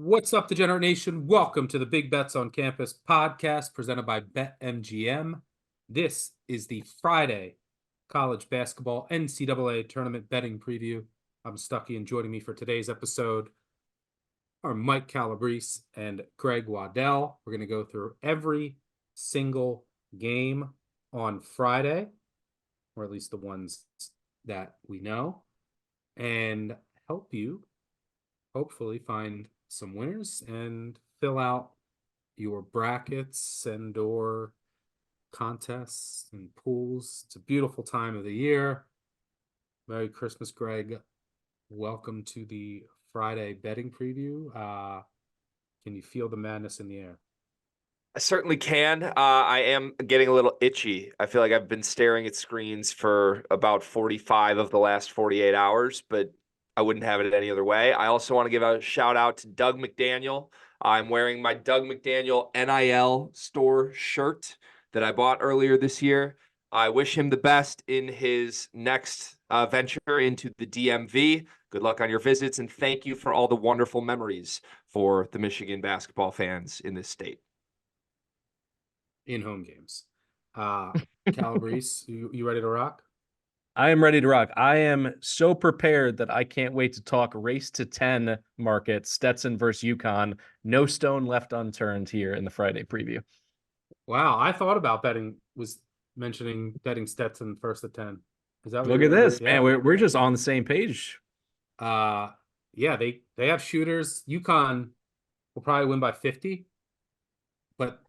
What's up, Degenerate Nation? Welcome to the Big Bets on Campus podcast presented by BetMGM. This is the Friday college basketball NCAA tournament betting preview. I'm Stuckey, and joining me for today's episode are Mike Calabrese and Greg Waddell. We're going to go through every single game on Friday, or at least the ones that we know, and help you hopefully find some winners and fill out your brackets and or contests and pools. It's a beautiful time of the year. Merry Christmas, Greg. Welcome to the Friday betting preview. Can you feel the madness in the air? I certainly can. I am getting a little itchy. I feel like I've been staring at screens for about 45 of the last 48 hours, but I wouldn't have it any other way. I also want to give a shout out to Doug McDaniel. I'm wearing my Doug McDaniel NIL store shirt that I bought earlier this year. I wish him the best in his next venture into the DMV. Good luck on your visits, and thank you for all the wonderful memories for the Michigan basketball fans in this state. In home games. Calabrese, you ready to rock? I am ready to rock. I am so prepared that I can't wait to talk race to 10 market, Stetson versus UConn. No stone left unturned here in the Friday preview. Wow, I thought about betting Stetson first to 10. Is that Look at this, man. We're just on the same page. Yeah, they have shooters. UConn will probably win by 50, but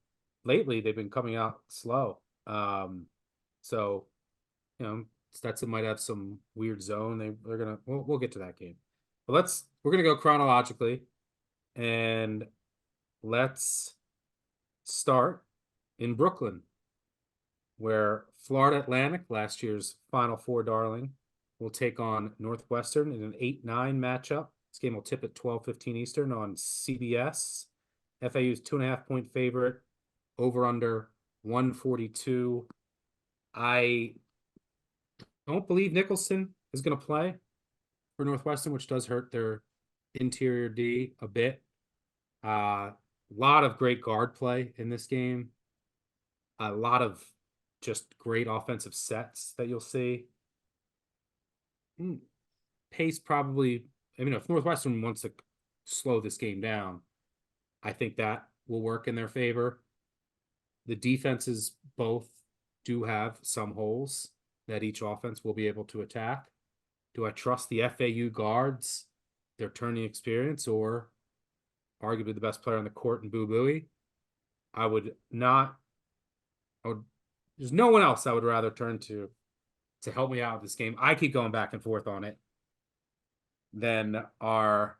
lately they've been coming out slow. So, Stetson might have some weird zone. We'll get to that game. But we're gonna go chronologically, and let's start in Brooklyn, where Florida Atlantic, last year's Final Four darling, will take on Northwestern in an 8-9 matchup. This game will tip at 12:15 Eastern on CBS. FAU's 2.5-point favorite, over under 142. I don't believe Nicholson is going to play for Northwestern, which does hurt their interior D a bit. A lot of great guard play in this game. A lot of just great offensive sets that you'll see. Pace probably, if Northwestern wants to slow this game down, I think that will work in their favor. The defenses both do have some holes that each offense will be able to attack. Do I trust the FAU guards, their turning experience, or arguably the best player on the court in Boo Buie? I would not. There's no one else I would rather turn to help me out with this game. I keep going back and forth on it. Then our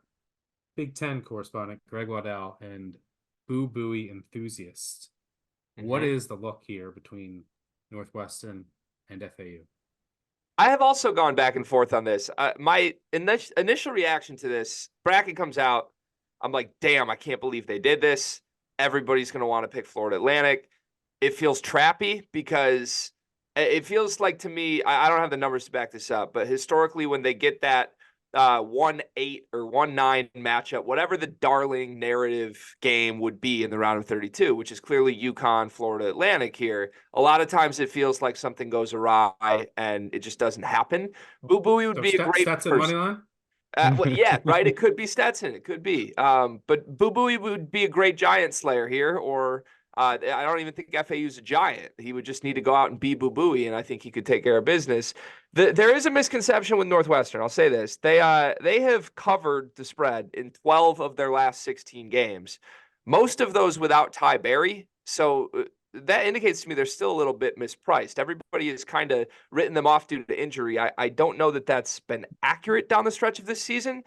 Big Ten correspondent, Greg Waddell, and Boo Buie enthusiast. What is the look here between Northwestern and FAU? I have also gone back and forth on this. My initial reaction to this bracket comes out. I'm like, damn, I can't believe they did this. Everybody's going to want to pick Florida Atlantic. It feels trappy because it feels like, to me, I don't have the numbers to back this up, but historically when they get that 1-8 or 1-9 matchup, whatever the darling narrative game would be in the round of 32, which is clearly UConn, Florida Atlantic here, a lot of times it feels like something goes awry and it just doesn't happen. Boo Buie would be a great Stetson money line? Well, yeah, right. It could be Stetson. It could be. But Boo Buie would be a great giant slayer here, or I don't even think FAU's a giant. He would just need to go out and be Boo Buie, and I think he could take care of business. There is a misconception with Northwestern. I'll say this. They have covered the spread in 12 of their last 16 games, most of those without Ty Berry. So that indicates to me they're still a little bit mispriced. Everybody has kind of written them off due to injury. I don't know that that's been accurate down the stretch of this season.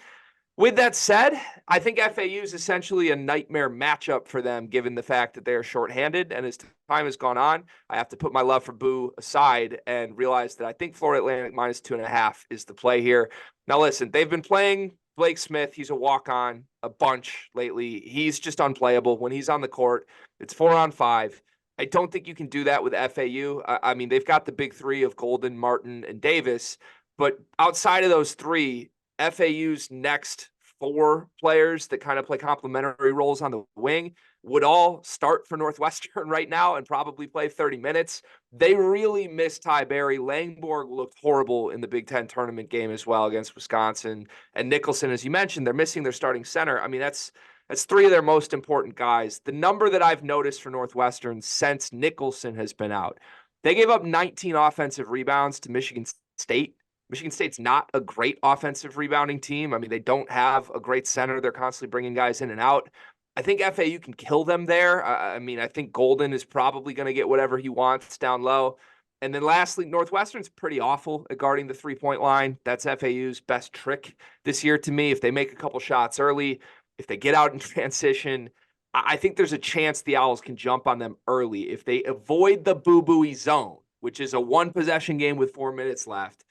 With that said, I think FAU is essentially a nightmare matchup for them, given the fact that they are shorthanded. And as time has gone on, I have to put my love for Boo aside and realize that I think Florida Atlantic -2.5 is the play here. Now, listen, they've been playing Blake Smith. He's a walk-on a bunch lately. He's just unplayable. When he's on the court, it's 4-on-5. I don't think you can do that with FAU. I mean, they've got the big three of Golden, Martin, and Davis. But outside of those three, FAU's next 4 players that kind of play complementary roles on the wing would all start for Northwestern right now and probably play 30 minutes. They really miss Ty Berry. Langborg looked horrible in the Big Ten tournament game as well against Wisconsin. And Nicholson, as you mentioned, they're missing their starting center. I mean, that's 3 of their most important guys. The number that I've noticed for Northwestern since Nicholson has been out, they gave up 19 offensive rebounds to Michigan State. Michigan State's not a great offensive rebounding team. I mean, they don't have a great center. They're constantly bringing guys in and out. I think FAU can kill them there. I mean, I think Golden is probably going to get whatever he wants down low. And then lastly, Northwestern's pretty awful at guarding the 3-point line. That's FAU's best trick this year to me. If they make a couple shots early, if they get out in transition, I think there's a chance the Owls can jump on them early. If they avoid the boo-booey zone, which is a 1-possession game with 4 minutes left,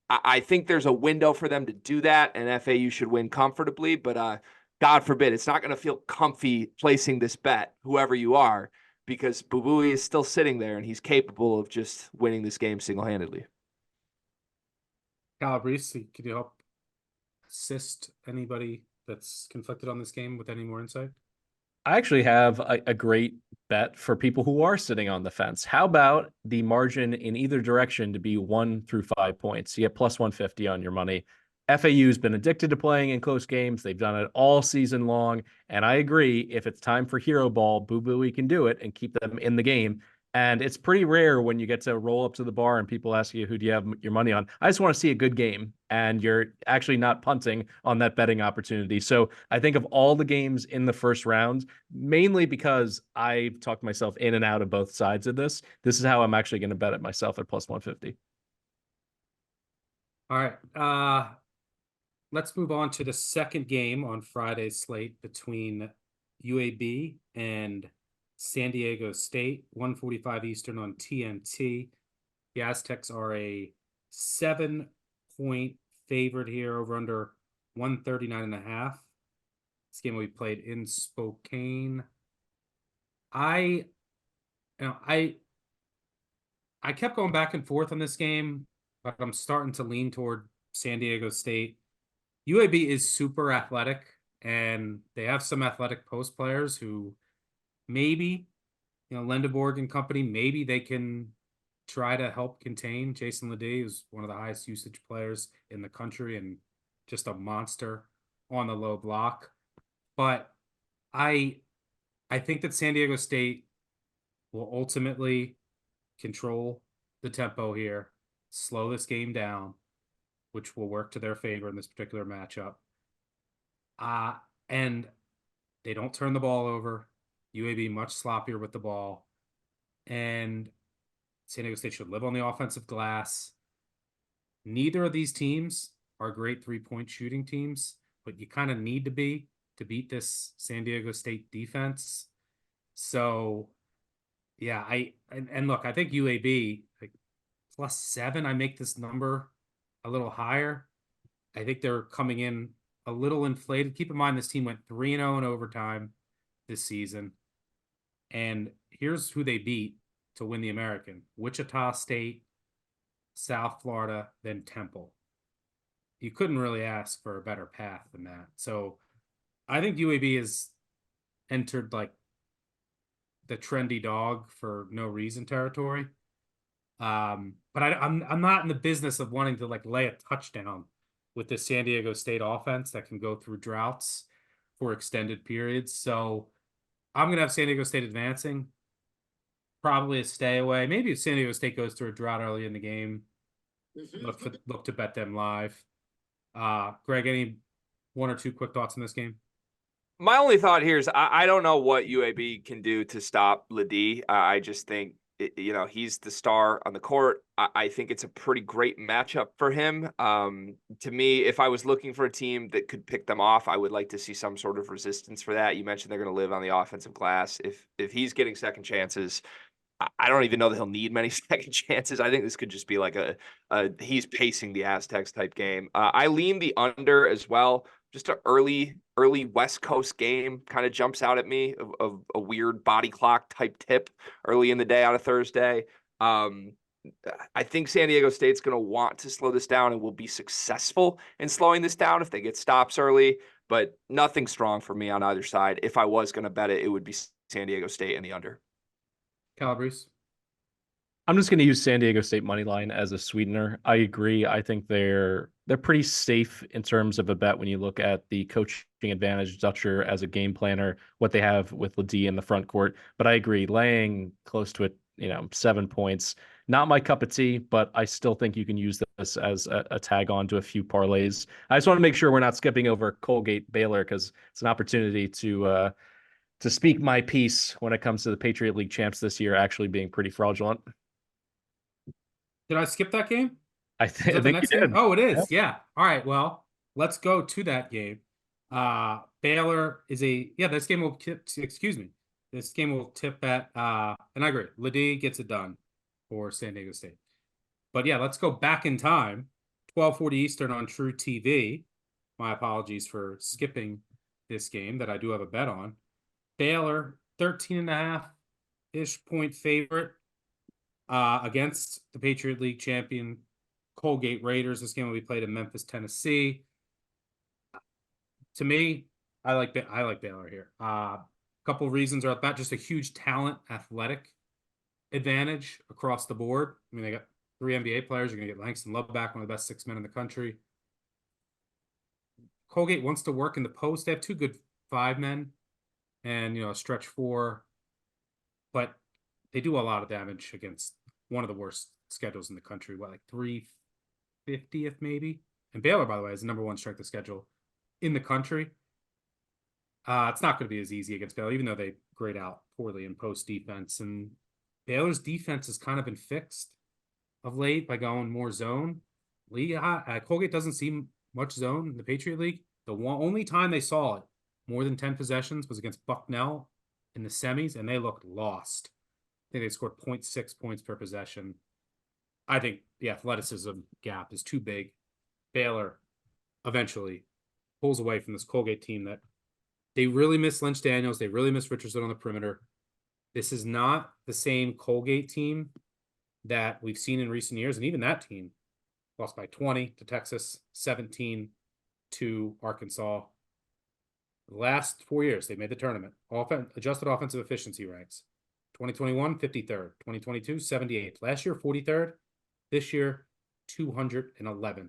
I think there's a window for them to do that, and FAU should win comfortably. But God forbid, it's not going to feel comfy placing this bet, whoever you are, because Bubui is still sitting there, and he's capable of just winning this game single-handedly. Calabrese, can you help assist anybody that's conflicted on this game with any more insight? I actually have a great bet for people who are sitting on the fence. How about the margin in either direction to be 1 through 5 points? You get plus 150 on your money. FAU's been addicted to playing in close games. They've done it all season long. And I agree, if it's time for hero ball, Boo Buie can do it and keep them in the game. And it's pretty rare when you get to roll up to the bar and people ask you, who do you have your money on? I just want to see a good game, and you're actually not punting on that betting opportunity. So I think of all the games in the first round, mainly because I've talked myself in and out of both sides of this is how I'm actually going to bet it myself at plus 150. All right. Let's move on to the second game on Friday's slate between UAB and San Diego State, 1:45 Eastern on TNT. The Aztecs are a 7-point favorite here, over under 139.5. This game will be played in Spokane. I kept going back and forth on this game, but I'm starting to lean toward San Diego State. UAB is super athletic, and they have some athletic post players who maybe, Lendeborg and company, maybe they can try to help contain Jason Ledee, who's one of the highest usage players in the country and just a monster on the low block. But I think that San Diego State will ultimately control the tempo here, slow this game down, which will work to their favor in this particular matchup. And they don't turn the ball over. UAB much sloppier with the ball. And San Diego State should live on the offensive glass. Neither of these teams are great 3-point shooting teams, but you kind of need to be to beat this San Diego State defense. So, yeah, and look, I think UAB, like +7, I make this number a little higher. I think they're coming in a little inflated. Keep in mind, this team went 3-0 in overtime this season. And here's who they beat to win the American: Wichita State, South Florida, then Temple. You couldn't really ask for a better path than that. So I think UAB has entered like the trendy dog for no reason territory. But I'm not in the business of wanting to like lay a touchdown with the San Diego State offense that can go through droughts for extended periods. So I'm going to have San Diego State advancing. Probably a stay away. Maybe if San Diego State goes through a drought early in the game, look to bet them live. Greg, any 1 or 2 quick thoughts on this game? My only thought here is I don't know what UAB can do to stop Ledee. I just think, he's the star on the court. I think it's a pretty great matchup for him. To me, if I was looking for a team that could pick them off, I would like to see some sort of resistance for that. You mentioned they're going to live on the offensive glass. If he's getting second chances, I don't even know that he'll need many second chances. I think this could just be like he's pacing the Aztecs type game. I lean the under as well. Just an early West Coast game kind of jumps out at me, of a weird body clock type tip early in the day on a Thursday. I think San Diego State's going to want to slow this down and will be successful in slowing this down if they get stops early. but nothing strong for me on either side. If I was going to bet it, it would be San Diego State and the under. Calabrese. I'm just going to use San Diego State money line as a sweetener. I agree. I think they're pretty safe in terms of a bet when you look at the coaching advantage, Dutcher as a game planner, what they have with Ledee in the front court. But I agree, laying close to it, 7 points, not my cup of tea, but I still think you can use this as a tag on to a few parlays. I just want to make sure we're not skipping over Colgate Baylor, because it's an opportunity to speak my piece when it comes to the Patriot League champs this year actually being pretty fraudulent. Did I skip that game? I Is that the think next you game? did. Oh, it is. Yeah. All right. Well, let's go to that game. Baylor is this game will excuse me. This game will tip at and I agree. Ledee gets it done for San Diego State. But yeah, let's go back in time. 12:40 Eastern on True TV. My apologies for skipping this game that I do have a bet on. Baylor 13.5-ish point favorite against the Patriot League champion Colgate Raiders. This game will be played in Memphis, Tennessee. To me, I like Baylor here. A couple of reasons are about just a huge talent, athletic advantage across the board. I mean, they got 3 NBA players. You're going to get Langston Loveback, one of the best 6 men in the country. Colgate wants to work in the post. They have 2 good 5 men and, a stretch 4. But they do a lot of damage against one of the worst schedules in the country. What, like 350th maybe? And Baylor, by the way, is the number 1 strength of schedule in the country. It's not going to be as easy against Baylor, even though they grade out poorly in post defense. And Baylor's defense has kind of been fixed of late by going more zone. Colgate doesn't see much zone in the Patriot League. The only time they saw it more than 10 possessions was against Bucknell in the semis, and they looked lost. I think they scored 0.6 points per possession. I think the athleticism gap is too big. Baylor eventually pulls away from this Colgate team that they really miss Lynch Daniels. They really miss Richardson on the perimeter. This is not the same Colgate team that we've seen in recent years. And even that team lost by 20 to Texas, 17 to Arkansas. The last 4 years, they made the tournament. Adjusted offensive efficiency ranks. 2021, 53rd. 2022, 78th. Last year, 43rd. This year, 211th.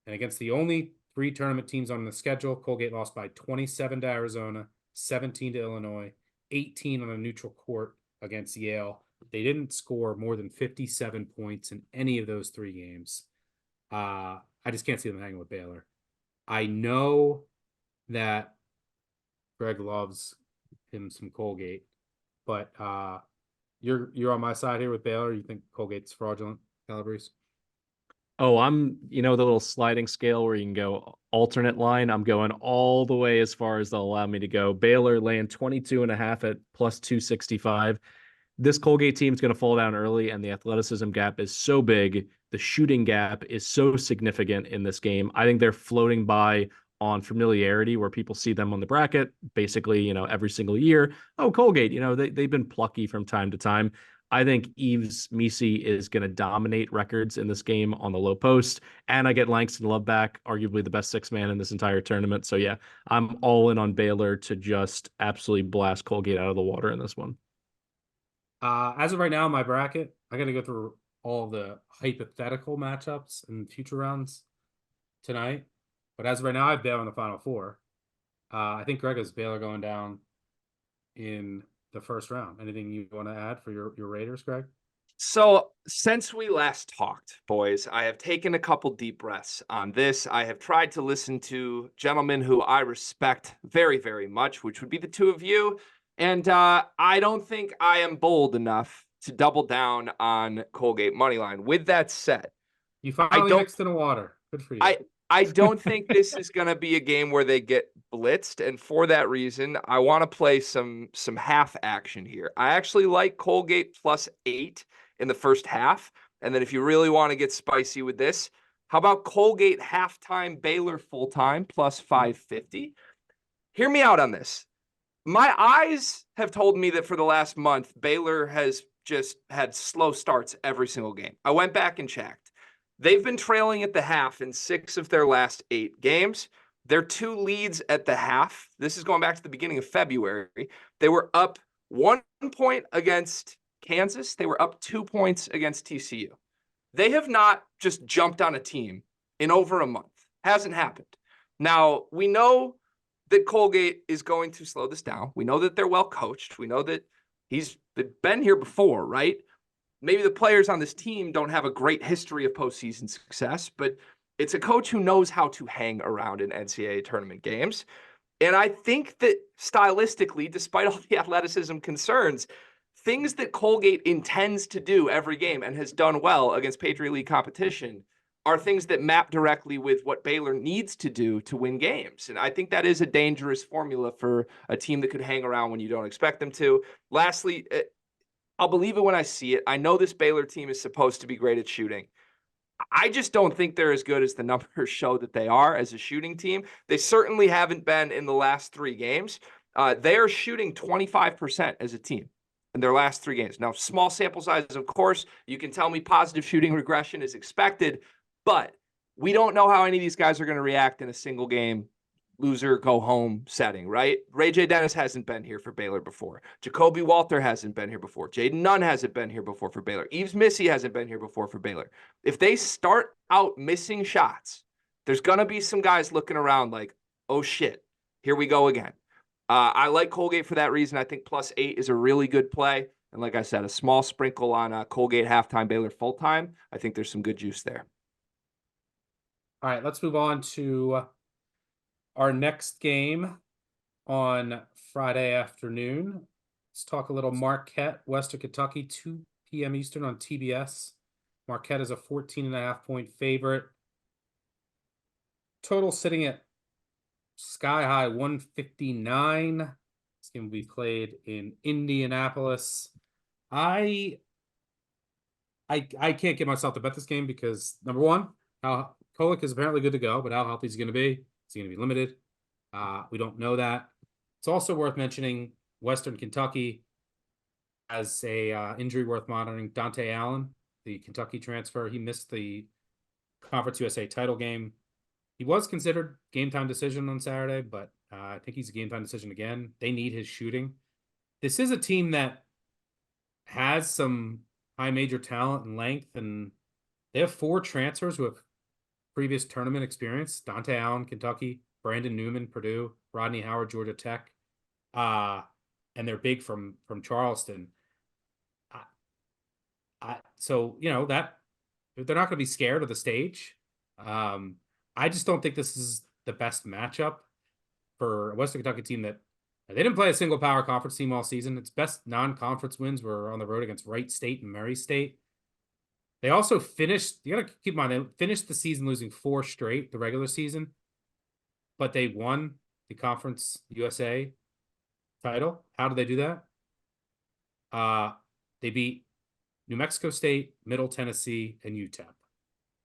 And against the only 3 tournament teams on the schedule, Colgate lost by 27 to Arizona, 17 to Illinois, 18 on a neutral court against Yale. They didn't score more than 57 points in any of those 3 games. I just can't see them hanging with Baylor. I know that Greg loves him some Colgate, but you're on my side here with Baylor. You think Colgate's fraudulent, Calabrese? Oh, I'm, the little sliding scale where you can go alternate line. I'm going all the way as far as they'll allow me to go. Baylor laying 22.5 at plus 265. This Colgate team is going to fall down early, and the athleticism gap is so big. The shooting gap is so significant in this game. I think they're floating by on familiarity, where people see them on the bracket basically, every single year. Oh, Colgate, they've been plucky from time to time. I think Yves Misi is going to dominate records in this game on the low post. And I get Langston Loveback, arguably the best 6-man in this entire tournament. So yeah, I'm all in on Baylor to just absolutely blast Colgate out of the water in this one. As of right now, in my bracket, I got to go through all the hypothetical matchups in future rounds tonight. But as of right now, I have Baylor in the Final Four. I think Greg has Baylor going down in the first round. Anything you want to add for your Raiders, Greg? So since we last talked, boys, I have taken a couple deep breaths on this. I have tried to listen to gentlemen who I respect very, very much, which would be the 2 of you. And I don't think I am bold enough to double down on Colgate moneyline. With that said, you finally mixed in the water. Good for you. I don't think this is going to be a game where they get blitzed. And for that reason, I want to play some half action here. I actually like Colgate plus 8 in the first half. And then if you really want to get spicy with this, how about Colgate halftime, Baylor full-time plus 550? Hear me out on this. My eyes have told me that for the last month, Baylor has just had slow starts every single game. I went back and checked. They've been trailing at the half in 6 of their last 8 games. Their 2 leads at the half, this is going back to the beginning of February, they were up 1 point against Kansas. They were up 2 points against TCU. They have not just jumped on a team in over a month. Hasn't happened. Now, we know that Colgate is going to slow this down. We know that they're well coached. We know that they've been here before, right? Maybe the players on this team don't have a great history of postseason success, but it's a coach who knows how to hang around in NCAA tournament games. And I think that stylistically, despite all the athleticism concerns, things that Colgate intends to do every game and has done well against Patriot League competition are things that map directly with what Baylor needs to do to win games. And I think that is a dangerous formula for a team that could hang around when you don't expect them to. Lastly, I'll believe it when I see it. I know this Baylor team is supposed to be great at shooting. I just don't think they're as good as the numbers show that they are as a shooting team. They certainly haven't been in the last 3 games. They are shooting 25% as a team in their last 3 games. Now, small sample sizes, of course. You can tell me positive shooting regression is expected, but we don't know how any of these guys are going to react in a single game, loser, go home setting, right? Ray J. Dennis hasn't been here for Baylor before. Jacoby Walter hasn't been here before. Jaden Nunn hasn't been here before for Baylor. Eves Missy hasn't been here before for Baylor. If they start out missing shots, there's going to be some guys looking around like, oh shit, here we go again. I like Colgate for that reason. I think +8 is a really good play. And like I said, a small sprinkle on Colgate halftime, Baylor full-time. I think there's some good juice there. All right, let's move on to our next game on Friday afternoon. Let's talk a little Marquette, Western Kentucky, 2 p.m. Eastern on TBS. Marquette is a 14.5-point favorite. Total sitting at sky high 159. This game will be played in Indianapolis. I can't get myself to bet this game because, number one, Kolek is apparently good to go, but how healthy is he going to be? Is he going to be limited? We don't know that. It's also worth mentioning Western Kentucky has a injury worth monitoring. Dante Allen, the Kentucky transfer, he missed the Conference USA title game. He was considered game time decision on Saturday, but I think he's a game time decision again. They need his shooting. This is a team that has some high major talent and length, and they have 4 transfers who have previous tournament experience. Dante Allen, Kentucky, Brandon Newman, Purdue, Rodney Howard, Georgia Tech, and they're big from Charleston. So, you know, that they're not going to be scared of the stage. I just don't think this is the best matchup for a Western Kentucky team that they didn't play a single power conference team all season. Its best non-conference wins were on the road against Wright State and Murray State. They also finished, you got to keep in mind, they finished the season losing 4 straight, the regular season, but they won the Conference USA title. How did they do that? They beat New Mexico State, Middle Tennessee, and UTEP.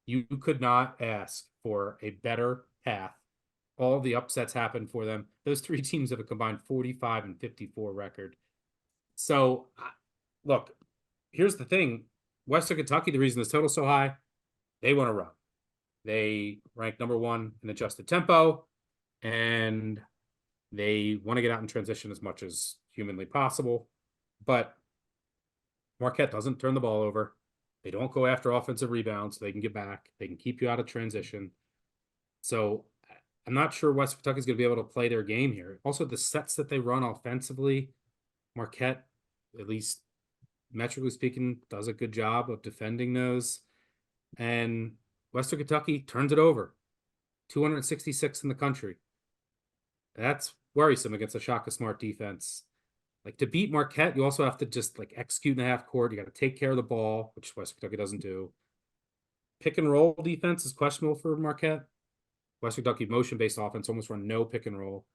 You could not ask for a better path. All the upsets happened for them. Those 3 teams have a combined 45 and 54 record. So, look, here's the thing. Western Kentucky, the reason this total's so high, they want to run. They rank number 1 in adjusted tempo, and they want to get out in transition as much as humanly possible. But Marquette doesn't turn the ball over. They don't go after offensive rebounds so they can get back. They can keep you out of transition. So I'm not sure Western Kentucky is going to be able to play their game here. Also, the sets that they run offensively, Marquette, at least metrically speaking, does a good job of defending those. And Western Kentucky turns it over. 266 in the country. That's worrisome against a Shaka Smart defense. Like, to beat Marquette, you also have to just like execute in the half court. You got to take care of the ball, which Western Kentucky doesn't do. Pick and roll defense is questionable for Marquette. Western Kentucky motion-based offense almost run no pick and roll.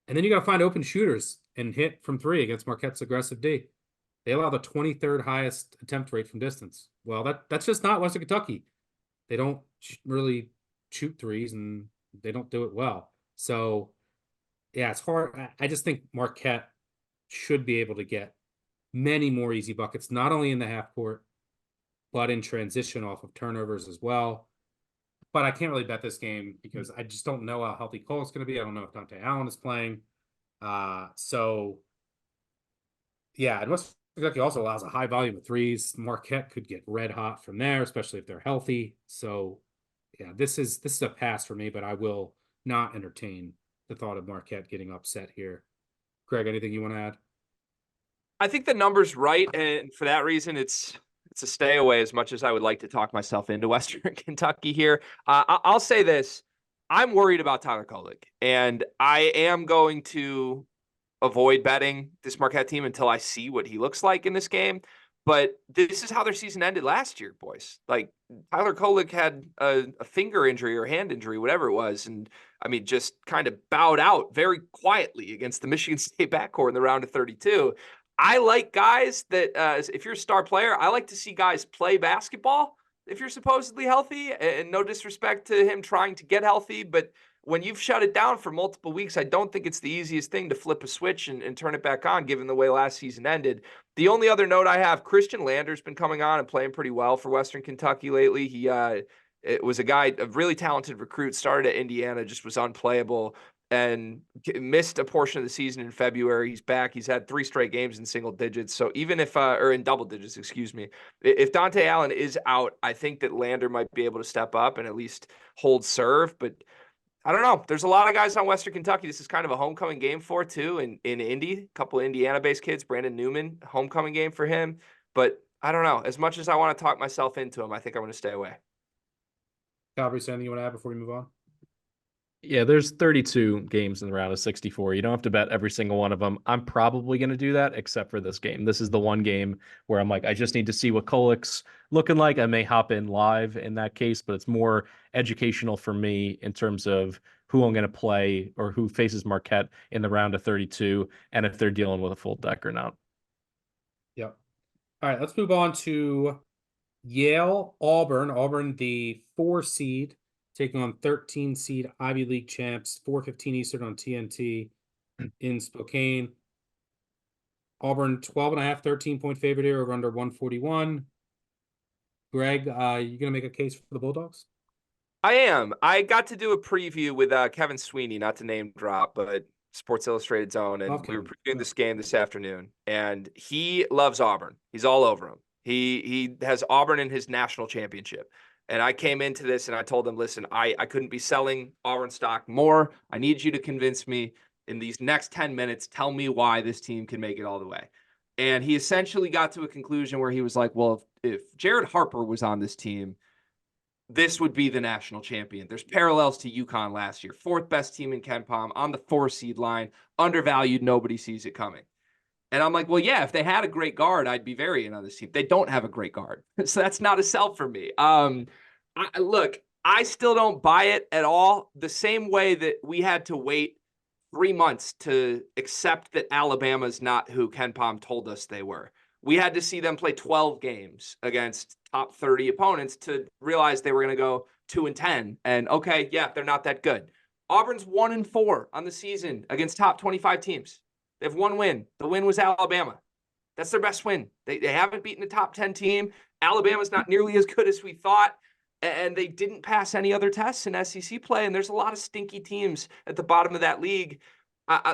And then you got to find open shooters and hit from 3 against Marquette's aggressive D. They allow the 23rd highest attempt rate from distance. Well, that's just not Western Kentucky. They don't really shoot threes, and they don't do it well. So, yeah, it's hard. I just think Marquette should be able to get many more easy buckets, not only in the half court, but in transition off of turnovers as well. but I can't really bet this game because I just don't know how healthy Cole's going to be. I don't know if Dante Allen is playing. So yeah, and West Kentucky also allows a high volume of threes. Marquette could get red hot from there, especially if they're healthy. So yeah, this is a pass for me, but I will not entertain the thought of Marquette getting upset here. Greg, anything you want to add? I think the number's right, and for that reason, it's a stay away as much as I would like to talk myself into Western Kentucky here. I'll say this. I'm worried about Tyler Kolek, and I am going to avoid betting this Marquette team until I see what he looks like in this game. But this is how their season ended last year, boys. Like, Tyler Kolek had a finger injury or hand injury, whatever it was, and I mean, just kind of bowed out very quietly against the Michigan State backcourt in the round of 32. I like guys that, if you're a star player, I like to see guys play basketball if you're supposedly healthy, and no disrespect to him trying to get healthy, but when you've shut it down for multiple weeks, I don't think it's the easiest thing to flip a switch and turn it back on, given the way last season ended. The only other note I have, Christian Lander's been coming on and playing pretty well for Western Kentucky lately. It was a guy, a really talented recruit, started at Indiana, just was unplayable and missed a portion of the season in February. He's back. He's had 3 straight games in single digits. So even if, or in double digits, excuse me, if Dante Allen is out, I think that Lander might be able to step up and at least hold serve. But I don't know. There's a lot of guys on Western Kentucky. This is kind of a homecoming game for, too, in Indy. A couple of Indiana-based kids, Brandon Newman, homecoming game for him. But I don't know. As much as I want to talk myself into him, I think I'm going to stay away. Calvary, anything you want to add before we move on? Yeah, there's 32 games in the round of 64. You don't have to bet every single one of them. I'm probably going to do that, except for this game. This is the one game where I'm like, I just need to see what Kolek's looking like. I may hop in live in that case, but it's more educational for me in terms of who I'm going to play or who faces Marquette in the round of 32 and if they're dealing with a full deck or not. Yep. All right, let's move on to Yale, Auburn. Auburn, the 4 seed, taking on 13 seed Ivy League champs, 4:15 Eastern on TNT in Spokane. Auburn 12.5, 13-point favorite here, over under 141. Greg, you gonna make a case for the Bulldogs? I am. I got to do a preview with Kevin Sweeney, not to name drop, but Sports Illustrated Zone, and we were previewing this game this afternoon. And he loves Auburn. He's all over him. He has Auburn in his national championship. And I came into this and I told him, listen, I couldn't be selling Auburn stock more. I need you to convince me in these next 10 minutes. Tell me why this team can make it all the way. And he essentially got to a conclusion where he was like, well, if Jared Harper was on this team, this would be the national champion. There's parallels to UConn last year. 4th best team in KenPom, on the 4 seed line, undervalued. Nobody sees it coming. And I'm like, well, yeah, if they had a great guard, I'd be very in on this team. They don't have a great guard. So that's not a sell for me. Look, I still don't buy it at all. The same way that we had to wait 3 months to accept that Alabama's not who KenPom told us they were. We had to see them play 12 games against top 30 opponents to realize they were going to go 2-10. And okay, yeah, they're not that good. Auburn's 1-4 on the season against top 25 teams. They have 1 win. The win was Alabama. That's their best win. They haven't beaten a top 10 team. Alabama's not nearly as good as we thought. And they didn't pass any other tests in SEC play. And there's a lot of stinky teams at the bottom of that league.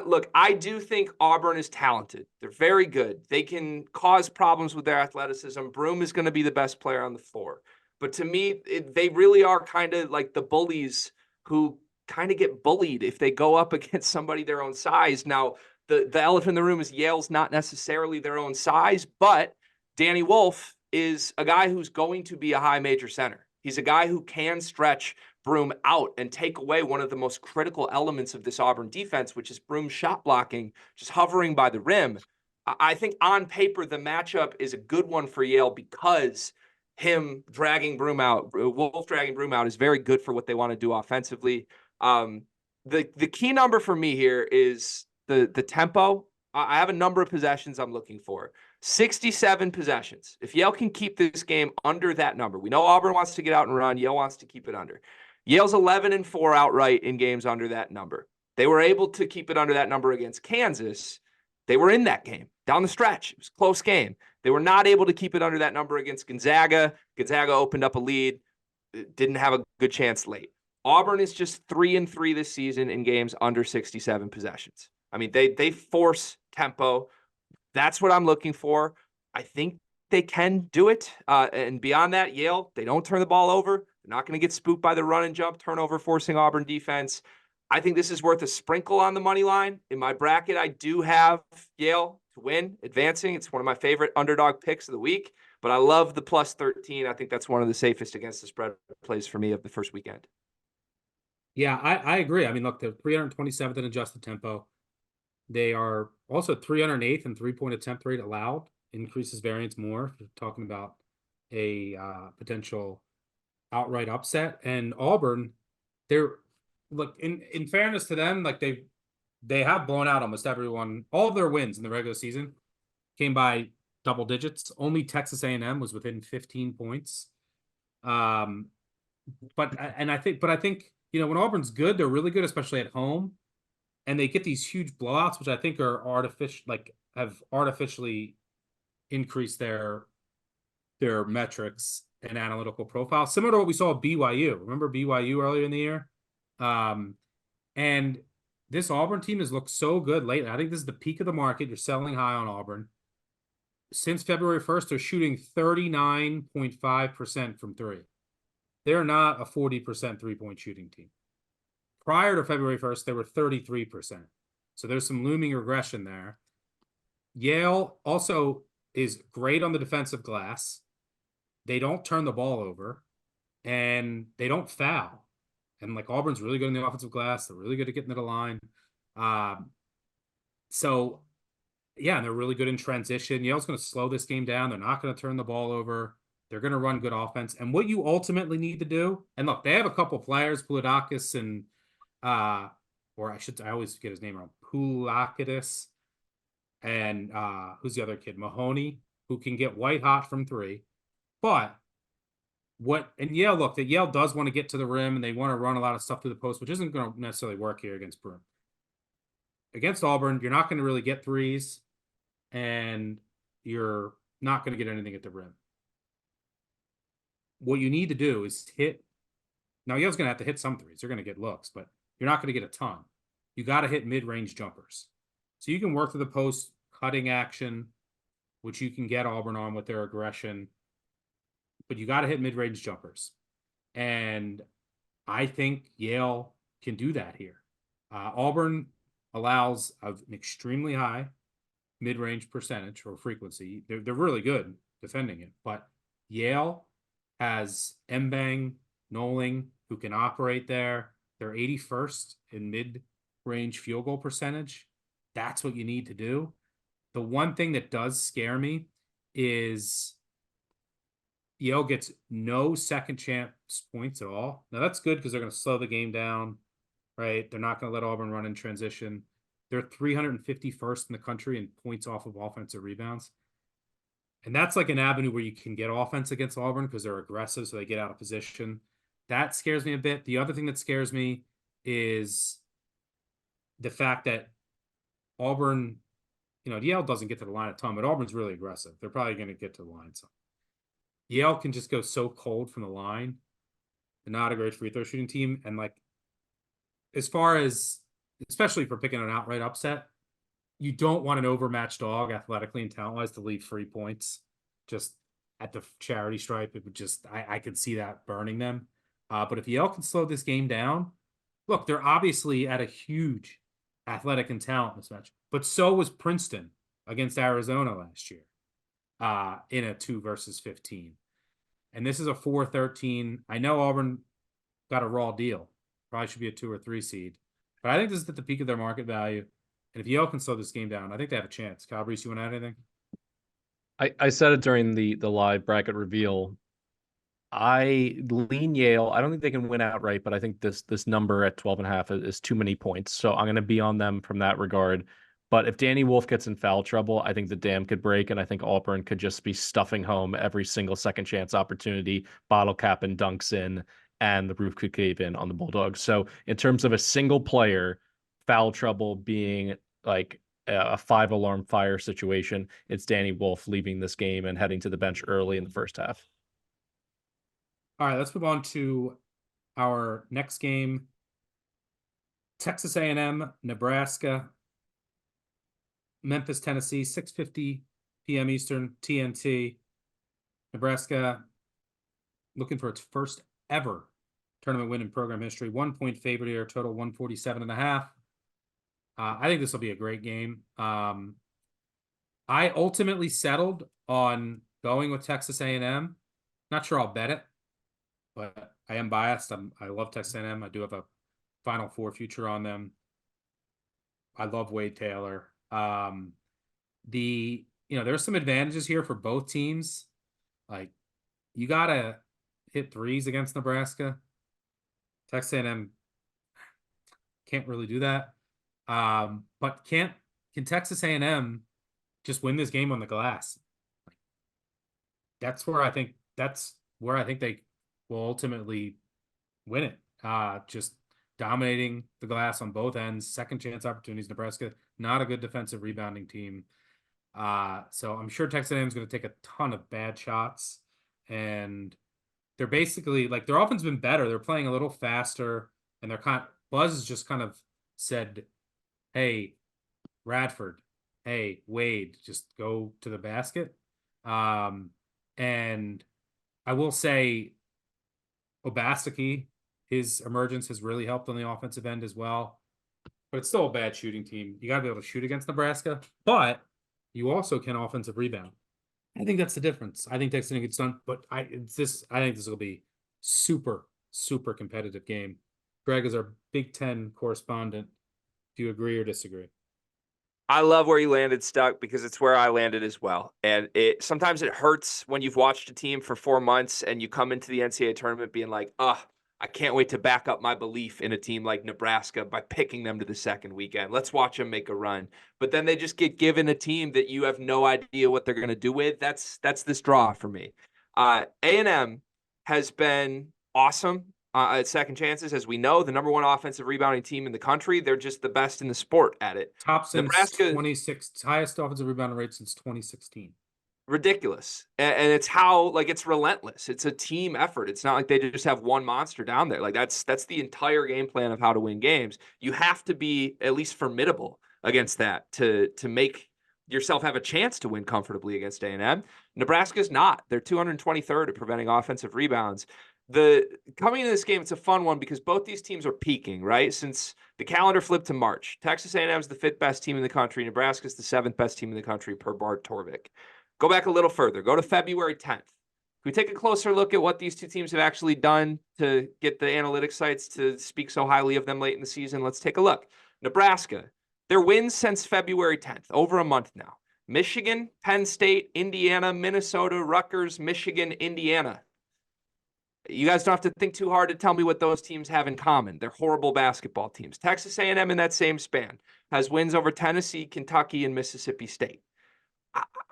Look, I do think Auburn is talented. They're very good. They can cause problems with their athleticism. Broome is going to be the best player on the floor. But to me, they really are kind of like the bullies who kind of get bullied if they go up against somebody their own size. Now, the elephant in the room is Yale's not necessarily their own size, but Danny Wolf is a guy who's going to be a high major center. He's a guy who can stretch Broome out and take away one of the most critical elements of this Auburn defense, which is Broome's shot blocking, just hovering by the rim. I think on paper, the matchup is a good one for Yale because him dragging Broome out, Wolf dragging Broome out, is very good for what they want to do offensively. The key number for me here is the tempo. I have a number of possessions I'm looking for. 67 possessions. If Yale can keep this game under that number, we know Auburn wants to get out and run. Yale wants to keep it under. Yale's 11-4 outright in games under that number. They were able to keep it under that number against Kansas. They were in that game down the stretch. It was a close game. They were not able to keep it under that number against Gonzaga. Gonzaga opened up a lead. didn't have a good chance late. Auburn is just 3-3 this season in games under 67 possessions. I mean, they force tempo. That's what I'm looking for. I think they can do it. And beyond that, Yale, they don't turn the ball over. They're not going to get spooked by the run and jump turnover forcing Auburn defense. I think this is worth a sprinkle on the money line. In my bracket, I do have Yale to win, advancing. It's one of my favorite underdog picks of the week, but I love the plus 13. I think that's one of the safest against the spread plays for me of the first weekend. Yeah, I agree. I mean, look, they're 327th in adjusted tempo. They are also 308th in 3-point attempt rate allowed. Increases variance more. If you're talking about a potential outright upset. And Auburn, they're look in fairness to them, like they have blown out almost everyone. All of their wins in the regular season came by double digits. Only Texas A&M was within 15 points. But I think when Auburn's good, they're really good, especially at home, and they get these huge blowouts, which I think are have artificially increased their metrics and analytical profile, similar to what we saw at BYU. Remember BYU earlier in the year? And this Auburn team has looked so good lately. I think this is the peak of the market. You're selling high on Auburn. Since February 1st, they're shooting 39.5% from three. They're not a 40% three-point shooting team. Prior to February 1st, they were 33%. So there's some looming regression there. Yale also is great on the defensive glass. They don't turn the ball over, and they don't foul. And like Auburn's really good in the offensive glass. They're really good at getting to the line. So, yeah, and they're really good in transition. Yale's going to slow this game down. They're not going to turn the ball over. They're going to run good offense. And what you ultimately need to do, and look, they have a couple players, Poulidakis and, I always get his name wrong, Poulakidis, and who's the other kid? Mahoney, who can get white hot from three. But Yale does want to get to the rim, and they want to run a lot of stuff to the post, which isn't going to necessarily work here against Broome. Against Auburn, you're not going to really get threes, and you're not going to get anything at the rim. What you need to do is hit. Now, Yale's going to have to hit some threes. They're going to get looks, but you're not going to get a ton. You got to hit mid-range jumpers. So you can work to the post, cutting action, which you can get Auburn on with their aggression. But you got to hit mid-range jumpers. And I think Yale can do that here. Auburn allows an extremely high mid-range percentage or frequency. They're really good defending it. But Yale has Mbang, Noling, who can operate there. They're 81st in mid-range field goal percentage. That's what you need to do. The one thing that does scare me is Yale gets no second chance points at all. Now, that's good because they're going to slow the game down, right? They're not going to let Auburn run in transition. They're 351st in the country in points off of offensive rebounds. And that's like an avenue where you can get offense against Auburn because they're aggressive, so they get out of position. That scares me a bit. The other thing that scares me is the fact that Auburn, Yale doesn't get to the line a ton, but Auburn's really aggressive. They're probably going to get to the line some. Yale can just go so cold from the line. They're not a great free throw shooting team. And as far as, especially for picking an outright upset, you don't want an overmatched dog athletically and talent-wise to leave 3 points just at the charity stripe. It would just, I could see that burning them. But if Yale can slow this game down, look, they're obviously at a huge athletic and talent mismatch, but so was Princeton against Arizona last year in a 2 versus 15. And this is a 4-13. I know Auburn got a raw deal. Probably should be a 2 or 3 seed. But I think this is at the peak of their market value. And if Yale can slow this game down, I think they have a chance. Kyle Brees, you want to add anything? I said it during the live bracket reveal. I lean Yale. I don't think they can win outright, but I think this number at 12.5 is too many points. So I'm going to be on them from that regard. But if Danny Wolf gets in foul trouble, I think the dam could break, and I think Auburn could just be stuffing home every single second chance opportunity, bottle cap and dunks in, and the roof could cave in on the Bulldogs. So in terms of a single player, foul trouble being like a 5-alarm fire situation, it's Danny Wolf leaving this game and heading to the bench early in the first half. All right, let's move on to our next game. Texas A&M, Nebraska, Memphis, Tennessee, 6:50 p.m. Eastern, TNT. Nebraska looking for its first ever tournament win in program history. 1-point favorite here, total 147.5. I think this will be a great game. I ultimately settled on going with Texas A&M. Not sure I'll bet it, but I am biased. I love Texas A&M. I do have a Final Four future on them. I love Wade Taylor. There's some advantages here for both teams. Like, you gotta hit threes against Nebraska. Texas A&M can't really do that. But can Texas A&M just win this game on the glass? That's where I think they will ultimately win it. Just dominating the glass on both ends, second chance opportunities. Nebraska, not a good defensive rebounding team. So I'm sure Texas A&M is going to take a ton of bad shots, and they're basically like, their offense has been better. They're playing a little faster, and Buzz has just kind of said, "Hey, Radford, hey, Wade, just go to the basket." And I will say, Obaseki, his emergence has really helped on the offensive end as well. But it's still a bad shooting team. You got to be able to shoot against Nebraska, but you also can offensive rebound. I think that's the difference. I think Texas A&M gets done, but I think this will be super, super competitive game. Greg is our Big Ten correspondent. Do you agree or disagree? I love where you landed, Stuck, because it's where I landed as well. And sometimes it hurts when you've watched a team for 4 months and you come into the NCAA tournament being like, I can't wait to back up my belief in a team like Nebraska by picking them to the second weekend. Let's watch them make a run. But then they just get given a team that you have no idea what they're going to do with. That's this draw for me. A&M has been awesome at second chances. As we know, the number one offensive rebounding team in the country. They're just the best in the sport at it. Top since Nebraska, 26, highest offensive rebounding rate since 2016. Ridiculous. And it's how, like, it's relentless. It's a team effort. It's not like they just have one monster down there. Like, that's the entire game plan of how to win games. You have to be at least formidable against that to make yourself have a chance to win comfortably against A&M. Nebraska's not. They're 223rd at preventing offensive rebounds. Coming into this game, it's a fun one because both these teams are peaking, right? Since the calendar flipped to March. Texas A&M is the 5th best team in the country. Nebraska is the 7th best team in the country per Bart Torvik. Go back a little further. Go to February 10th. If we take a closer look at what these two teams have actually done to get the analytics sites to speak so highly of them late in the season, let's take a look. Nebraska, their wins since February 10th, over a month now. Michigan, Penn State, Indiana, Minnesota, Rutgers, Michigan, Indiana. You guys don't have to think too hard to tell me what those teams have in common. They're horrible basketball teams. Texas A&M in that same span has wins over Tennessee, Kentucky, and Mississippi State.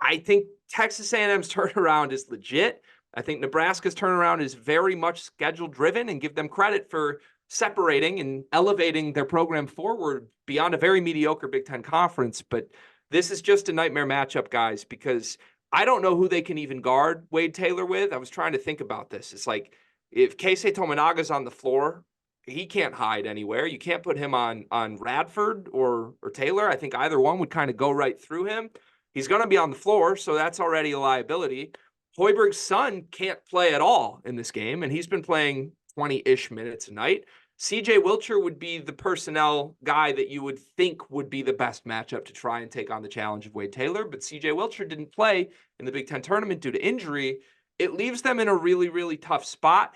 I think Texas A&M's turnaround is legit. I think Nebraska's turnaround is very much schedule driven, and give them credit for separating and elevating their program forward beyond a very mediocre Big Ten conference. But this is just a nightmare matchup, guys, because I don't know who they can even guard Wade Taylor with. I was trying to think about this. It's like, if Keisei Tominaga's on the floor, he can't hide anywhere. You can't put him on Radford or Taylor. I think either one would kind of go right through him. He's going to be on the floor, so that's already a liability. Hoiberg's son can't play at all in this game, and he's been playing 20-ish minutes a night. CJ Wilcher would be the personnel guy that you would think would be the best matchup to try and take on the challenge of Wade Taylor, but CJ Wilcher didn't play in the Big Ten tournament due to injury. It leaves them in a really, really tough spot.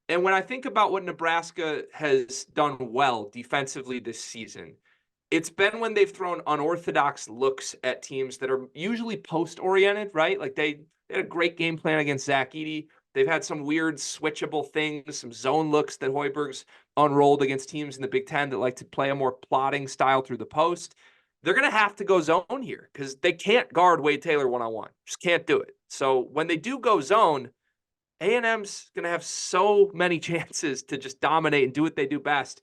And when I think about what Nebraska has done well defensively this season, it's been when they've thrown unorthodox looks at teams that are usually post-oriented, right? Like they had a great game plan against Zach Edey. They've had some weird switchable things, some zone looks that Hoiberg's unrolled against teams in the Big Ten that like to play a more plotting style through the post. They're going to have to go zone here because they can't guard Wade Taylor one-on-one. Just can't do it. So when they do go zone, A&M's going to have so many chances to just dominate and do what they do best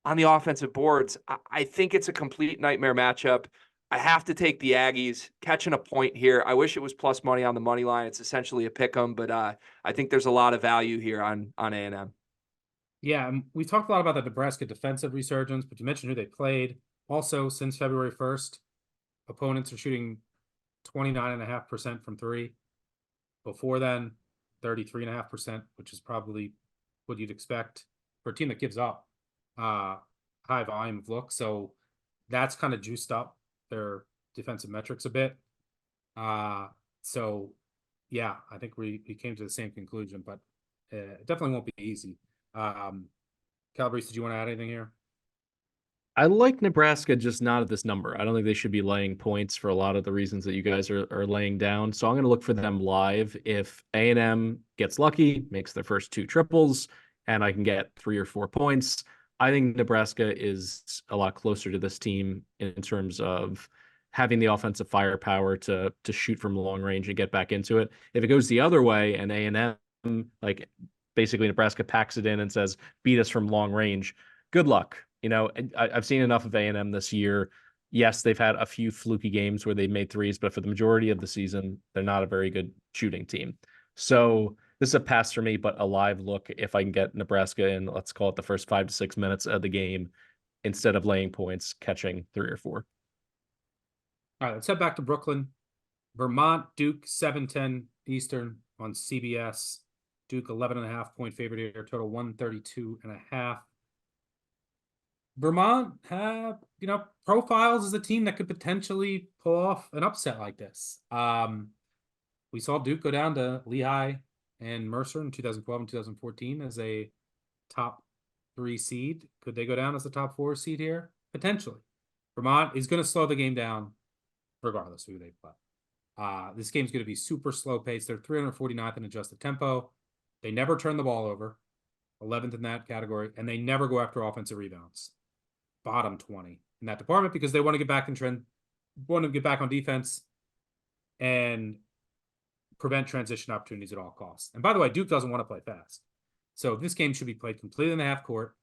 on the offensive boards. I think it's a complete nightmare matchup. I have to take the Aggies catching a point here. I wish it was plus money on the money line. It's essentially a pick 'em, but I think there's a lot of value here on A&M. Yeah, we talked a lot about the Nebraska defensive resurgence, but you mentioned who they played. Also, since February 1st, opponents are shooting 29.5% from three. Before then, 33.5%, which is probably what you'd expect for a team that gives up high volume of looks. So that's kind of juiced up their defensive metrics a bit. So yeah, I think we came to the same conclusion, but it definitely won't be easy. Calabrese, did you want to add anything here? I like Nebraska, just not at this number. I don't think they should be laying points for a lot of the reasons that you guys are laying down. So I'm going to look for them live. If A&M gets lucky, makes their first two triples, and I can get 3 or 4 points, I think Nebraska is a lot closer to this team in terms of having the offensive firepower to shoot from long range and get back into it. If it goes the other way and A&M, like basically Nebraska packs it in and says, beat us from long range, good luck. You know, I've seen enough of A&M this year. Yes, they've had a few fluky games where they've made threes, but for the majority of the season, they're not a very good shooting team. So this is a pass for me, but a live look if I can get Nebraska in, let's call it the first 5 to 6 minutes of the game, instead of laying points, catching 3 or 4. All right, let's head back to Brooklyn. Vermont, Duke, 7:10 Eastern on CBS. Duke, 11.5 point favorite here, total 132.5. Vermont have, profiles as a team that could potentially pull off an upset like this. We saw Duke go down to Lehigh and Mercer in 2012 and 2014 as a top 3 seed. Could they go down as a top 4 seed here? Potentially. Vermont is going to slow the game down regardless of who they play. This game's going to be super slow paced. They're 349th in adjusted tempo. They never turn the ball over, 11th in that category, and they never go after offensive rebounds. Bottom 20 in that department because they want to get back in trend, want to get back on defense and prevent transition opportunities at all costs. And by the way, Duke doesn't want to play fast. So this game should be played completely in the half court.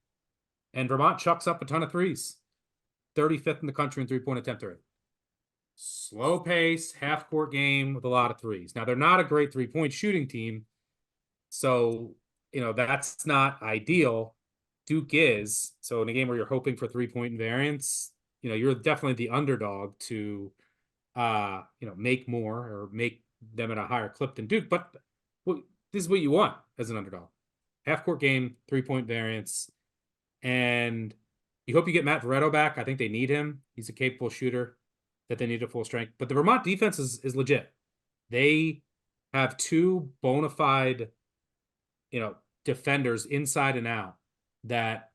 And Vermont chucks up a ton of threes. 35th in the country in three-point attempt rate. Slow pace, half court game with a lot of threes. Now, they're not a great three-point shooting team. So, that's not ideal. Duke is. So in a game where you're hoping for 3-point variance, you're definitely the underdog to, make more or make them at a higher clip than Duke. But this is what you want as an underdog. Half-court game, 3-point variance. And you hope you get Matt Veretto back. I think they need him. He's a capable shooter that they need at full strength. But the Vermont defense is legit. They have 2 bona fide, defenders inside and out that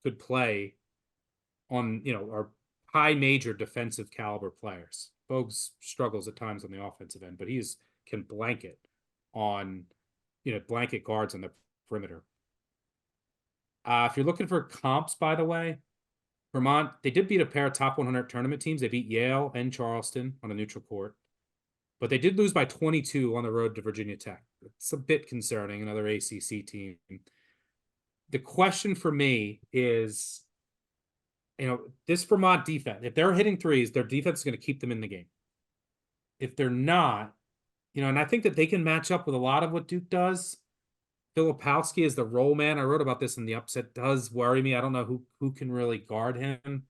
could play on, are high major defensive caliber players. Bogues struggles at times on the offensive end, but can blanket on, blanket guards on the perimeter. If you're looking for comps, by the way, Vermont, they did beat a pair of top 100 tournament teams. They beat Yale and Charleston on a neutral court, but they did lose by 22 on the road to Virginia Tech. It's a bit concerning, another ACC team. The question for me is, this Vermont defense, if they're hitting threes, their defense is going to keep them in the game. If they're not, and I think that they can match up with a lot of what Duke does. Filipowski is the roll man. I wrote about this in the upset. Does worry me. I don't know who can really guard him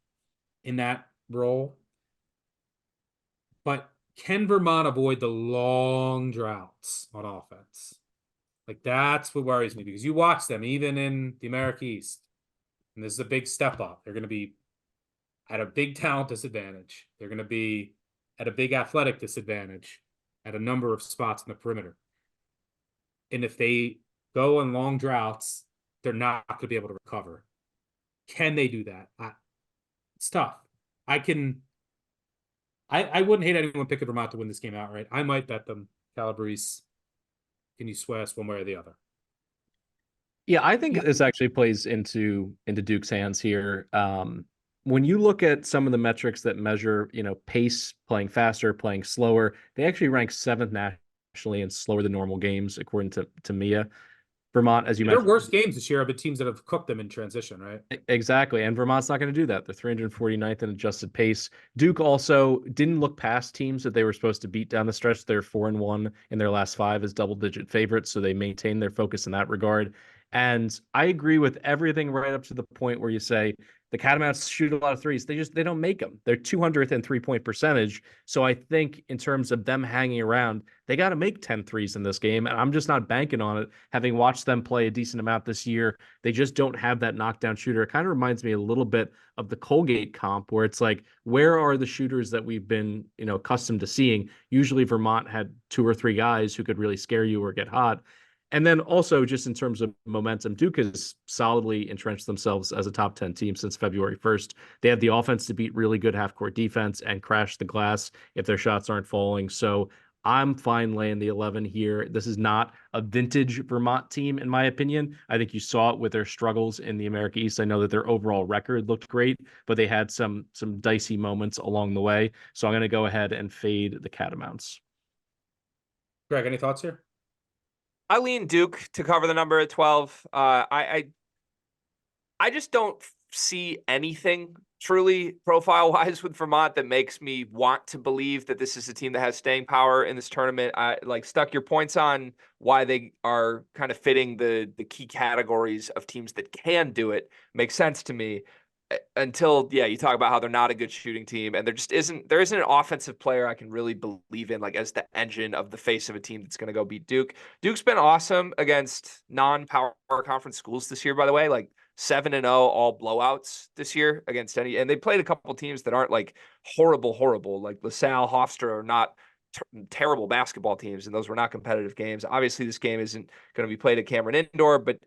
in that role. But can Vermont avoid the long droughts on offense? Like, that's what worries me, because you watch them even in the America East, and this is a big step up. They're going to be at a big talent disadvantage. They're going to be at a big athletic disadvantage at a number of spots in the perimeter. And if they go on long droughts, they're not going to be able to recover. Can they do that? It's tough. I wouldn't hate anyone picking Vermont to win this game outright. I might bet them. Calabrese, can you sway us one way or the other? Yeah, I think this actually plays into Duke's hands here. When you look at some of the metrics that measure, pace, playing faster, playing slower, they actually rank 7th nationally in slower than normal games, according to Mia. Vermont, as you Their mentioned. worst games this year have been teams that have cooked them in transition, right? Exactly. And Vermont's not going to do that. They're 349th in adjusted pace. Duke also didn't look past teams that they were supposed to beat down the stretch. They're 4-1 in their last 5 as double-digit favorites, so they maintain their focus in that regard. And I agree with everything right up to the point where you say the Catamounts shoot a lot of threes. They don't make them. They're 200th in three-point percentage. So I think in terms of them hanging around, they got to make 10 threes in this game. And I'm just not banking on it. Having watched them play a decent amount this year, they just don't have that knockdown shooter. It kind of reminds me a little bit of the Colgate comp, where it's like, where are the shooters that we've been, accustomed to seeing? Usually Vermont had 2 or 3 guys who could really scare you or get hot. And then also just in terms of momentum, Duke has solidly entrenched themselves as a top 10 team since February 1st. They have the offense to beat really good half-court defense and crash the glass if their shots aren't falling. So I'm fine laying the 11 here. This is not a vintage Vermont team, in my opinion. I think you saw it with their struggles in the America East. I know that their overall record looked great, but they had some dicey moments along the way. So I'm going to go ahead and fade the Catamounts. Greg, any thoughts here? I lean Duke to cover the number at 12. I just don't see anything truly profile-wise with Vermont that makes me want to believe that this is a team that has staying power in this tournament. I stuck your points on why they are kind of fitting the key categories of teams that can do it. Makes sense to me. Until you talk about how they're not a good shooting team, and there isn't an offensive player I can really believe in as the engine of the face of a team that's going to go beat Duke. Duke's been awesome against non-power conference schools this year, by the way, 7-0 all blowouts this year against and they played a couple teams that aren't horrible, like LaSalle, Hofstra are not terrible basketball teams, and those were not competitive games. Obviously this game isn't going to be played at Cameron Indoor, but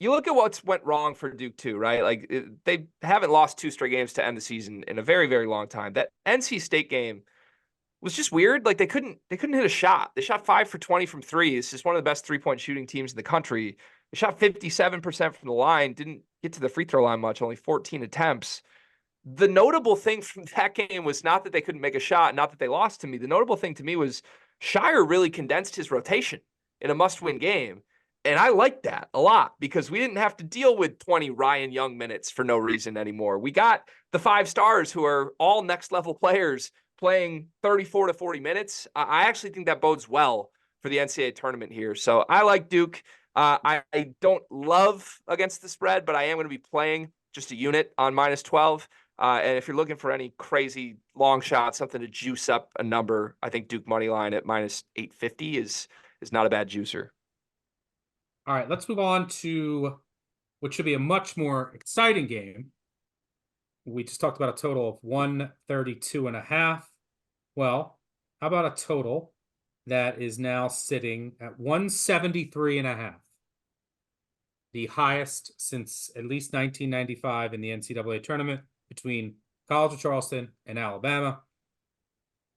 you look at what's went wrong for Duke too, right? They haven't lost 2 straight games to end the season in a very, very long time. That NC State game was just weird. They couldn't hit a shot. They shot 5 for 20 from 3. It's just one of the best 3-point shooting teams in the country. They shot 57% from the line, didn't get to the free throw line much, only 14 attempts. The notable thing from that game was not that they couldn't make a shot, not that they lost to me. The notable thing to me was Shire really condensed his rotation in a must-win game. And I liked that a lot because we didn't have to deal with 20 Ryan Young minutes for no reason anymore. We got the 5 stars who are all next-level players playing 34 to 40 minutes. I actually think that bodes well for the NCAA tournament here. So I like Duke. I don't love against the spread, but I am going to be playing just a unit on -12. And if you're looking for any crazy long shot, something to juice up a number, I think Duke money line at -850 is not a bad juicer. All right, let's move on to what should be a much more exciting game. We just talked about a total of 132.5. Well, how about a total that is now sitting at 173.5? The highest since at least 1995 in the NCAA tournament between College of Charleston and Alabama.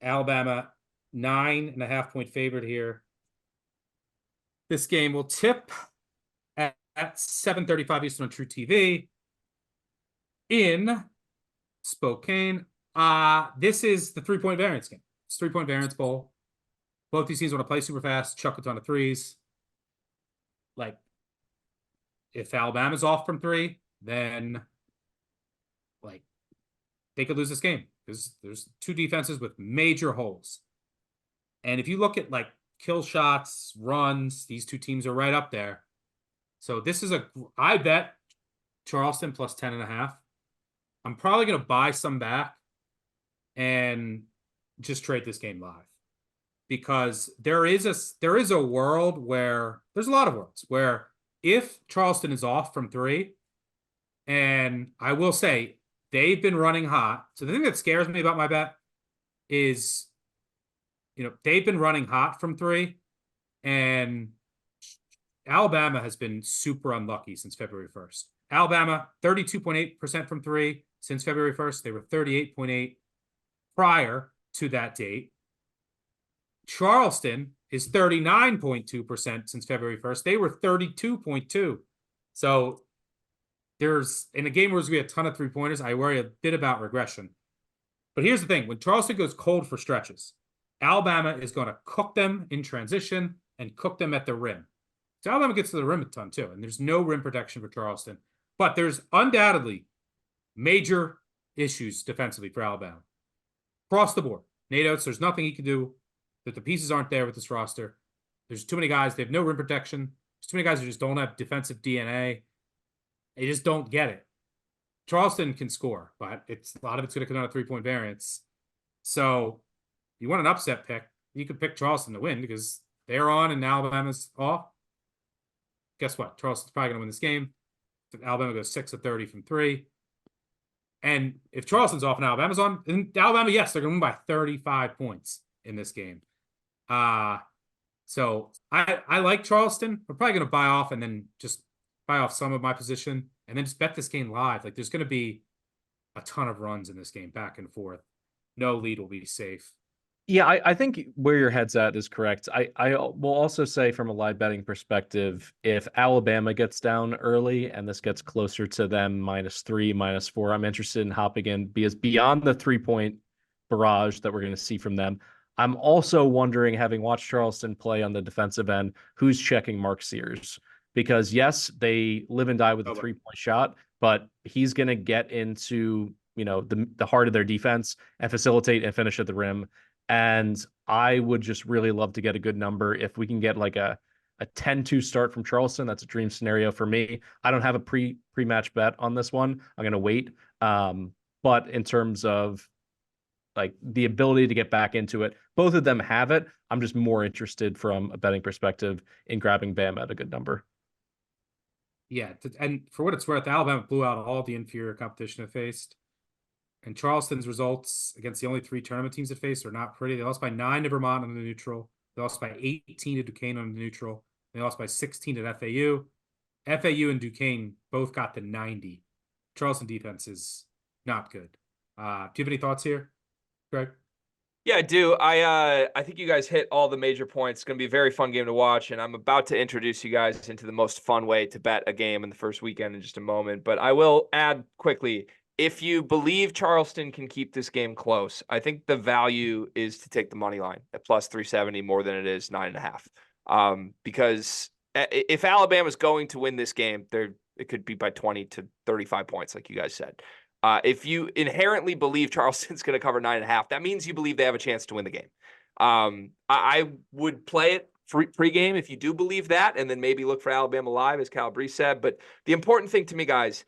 Alabama, 9.5-point favorite here. This game will tip at 7:35 Eastern on True TV in Spokane. This is the 3-point variance game. It's 3-point variance bowl. Both these teams want to play super fast, chuck a ton of threes. If Alabama's off from 3, then they could lose this game because there's 2 defenses with major holes. And if you look at kill shots, runs, these 2 teams are right up there. So this is I bet Charleston plus 10.5. I'm probably going to buy some back and just trade this game live, because there is a world where there's a lot of worlds where if Charleston is off from 3, and I will say they've been running hot. So the thing that scares me about my bet is, they've been running hot from 3, and Alabama has been super unlucky since February 1st. Alabama, 32.8% from 3 since February 1st. They were 38.8 prior to that date. Charleston is 39.2% since February 1st. They were 32.2. So there's, in a game where we have a ton of 3-pointers, I worry a bit about regression. But here's the thing. When Charleston goes cold for stretches, Alabama is going to cook them in transition and cook them at the rim. So Alabama gets to the rim a ton too, and there's no rim protection for Charleston. But there's undoubtedly major issues defensively for Alabama. Across the board. Nate Oates, there's nothing he can do. That the pieces aren't there with this roster. There's too many guys. They have no rim protection. There's too many guys who just don't have defensive DNA. They just don't get it. Charleston can score, but a lot of it's going to come out of three-point variance. So you want an upset pick, you could pick Charleston to win because they're on and Alabama's off. Guess what? Charleston's probably going to win this game. Alabama goes 6 of 30 from 3. And if Charleston's off and Alabama's on, then Alabama, yes, they're going to win by 35 points in this game. So I like Charleston. We're probably going to buy off and then just buy off some of my position and then just bet this game live. Like there's going to be a ton of runs in this game back and forth. No lead will be safe. Yeah, I think where your head's at is correct. I will also say from a live betting perspective, if Alabama gets down early and this gets closer to them -3, -4, I'm interested in hopping in because beyond the 3-point barrage that we're going to see from them, I'm also wondering, having watched Charleston play on the defensive end, who's checking Mark Sears? Because yes, they live and die with a 3-point shot, but he's going to get into, the heart of their defense and facilitate and finish at the rim. And I would just really love to get a good number. If we can get like a 10-2 start from Charleston, that's a dream scenario for me. I don't have a pre-match bet on this one. I'm going to wait. But in terms of like the ability to get back into it, both of them have it. I'm just more interested from a betting perspective in grabbing Bama at a good number. Yeah. And for what it's worth, Alabama blew out all the inferior competition it faced. And Charleston's results against the only 3 tournament teams it faced are not pretty. They lost by 9 to Vermont on the neutral. They lost by 18 to Duquesne on the neutral. They lost by 16 at FAU. FAU and Duquesne both got to 90. Charleston defense is not good. Do you have any thoughts here, Greg? Yeah, I do. I think you guys hit all the major points. It's going to be a very fun game to watch, and I'm about to introduce you guys into the most fun way to bet a game in the first weekend in just a moment. But I will add quickly, if you believe Charleston can keep this game close, I think the value is to take the money line at plus 370 more than it is 9.5. Because if Alabama's going to win this game, it could be by 20 to 35 points, like you guys said. If you inherently believe Charleston's going to cover 9.5, that means you believe they have a chance to win the game. I would play it pre-game if you do believe that, and then maybe look for Alabama live, as Calabrese said. But the important thing to me, guys,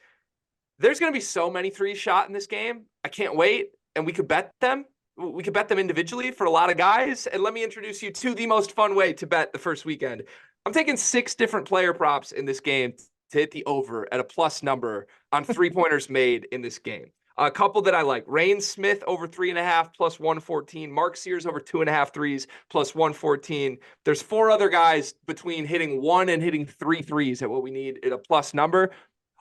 there's going to be so many threes shot in this game. I can't wait. And we could bet them. We could bet them individually for a lot of guys. And let me introduce you to the most fun way to bet the first weekend. I'm taking 6 different player props in this game to hit the over at a plus number on 3-pointers made in this game. A couple that I like: Rain Smith over 3.5 plus 114. Mark Sears over 2.5 threes plus 114. There's 4 other guys between hitting 1 and hitting 3 threes at what we need at a plus number.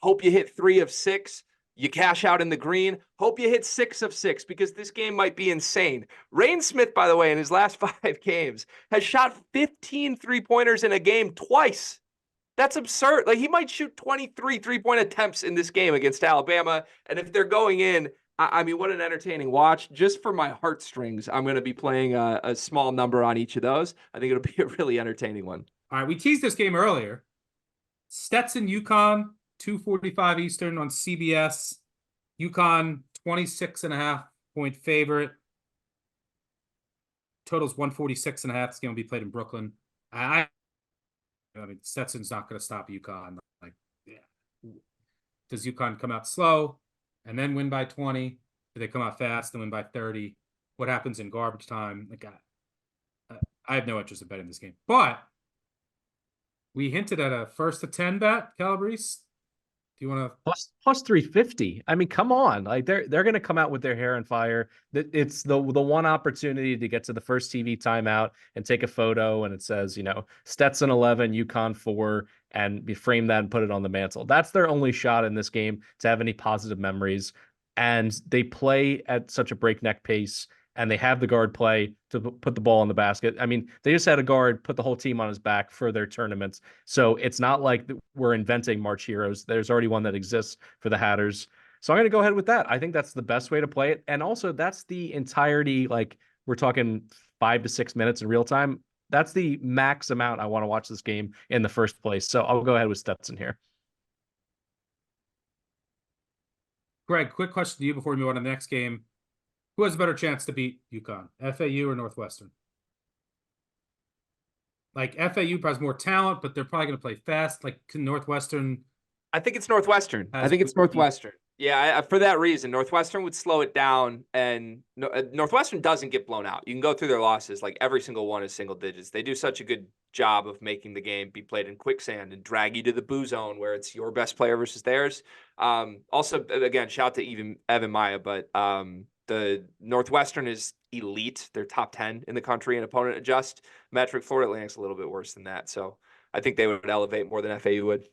Hope you hit 3 of 6. You cash out in the green. Hope you hit 6 of 6 because this game might be insane. Rain Smith, by the way, in his last 5 games, has shot 15 3-pointers in a game twice. That's absurd. Like, he might shoot 23 3-point attempts in this game against Alabama. And if they're going in, I mean, what an entertaining watch. Just for my heartstrings, I'm going to be playing a small number on each of those. I think it'll be a really entertaining one. All right, we teased this game earlier. Stetson, UConn, 2:45 Eastern on CBS. UConn 26.5-point favorite. Total's 146.5. This game will be played in Brooklyn. I mean, Stetson's not going to stop UConn. Like, yeah. Does UConn come out slow and then win by 20? Do they come out fast and win by 30? What happens in garbage time? Like, I have no interest in betting this game. But we hinted at a first to 10 bet, Calabrese. Do you want to plus 350? I mean, come on! Like they're going to come out with their hair on fire. It's the one opportunity to get to the first TV timeout and take a photo, and it says, Stetson 11, UConn 4, and we frame that and put it on the mantle. That's their only shot in this game to have any positive memories. And they play at such a breakneck pace, and they have the guard play to put the ball in the basket. I mean, they just had a guard put the whole team on his back for their tournaments. So it's not like we're inventing March heroes. There's already one that exists for the Hatters. So I'm going to go ahead with that. I think that's the best way to play it. And also that's the entirety, like we're talking 5 to 6 minutes in real time. That's the max amount I want to watch this game in the first place. So I'll go ahead with Stetson here. Greg, quick question to you before we move on to the next game. Who has a better chance to beat UConn, FAU or Northwestern? Like, FAU has more talent, but they're probably going to play fast. Like, Northwestern. I think it's Northwestern. I think it's Northwestern. Yeah, for that reason, Northwestern would slow it down, and Northwestern doesn't get blown out. You can go through their losses, like every single one is single digits. They do such a good job of making the game be played in quicksand and drag you to the boo zone where it's your best player versus theirs. Also, again, shout to even Evan Maya, but the Northwestern is elite. They're top 10 in the country in opponent adjust metric. Florida Atlantic's a little bit worse than that, so I think they would elevate more than FAU would.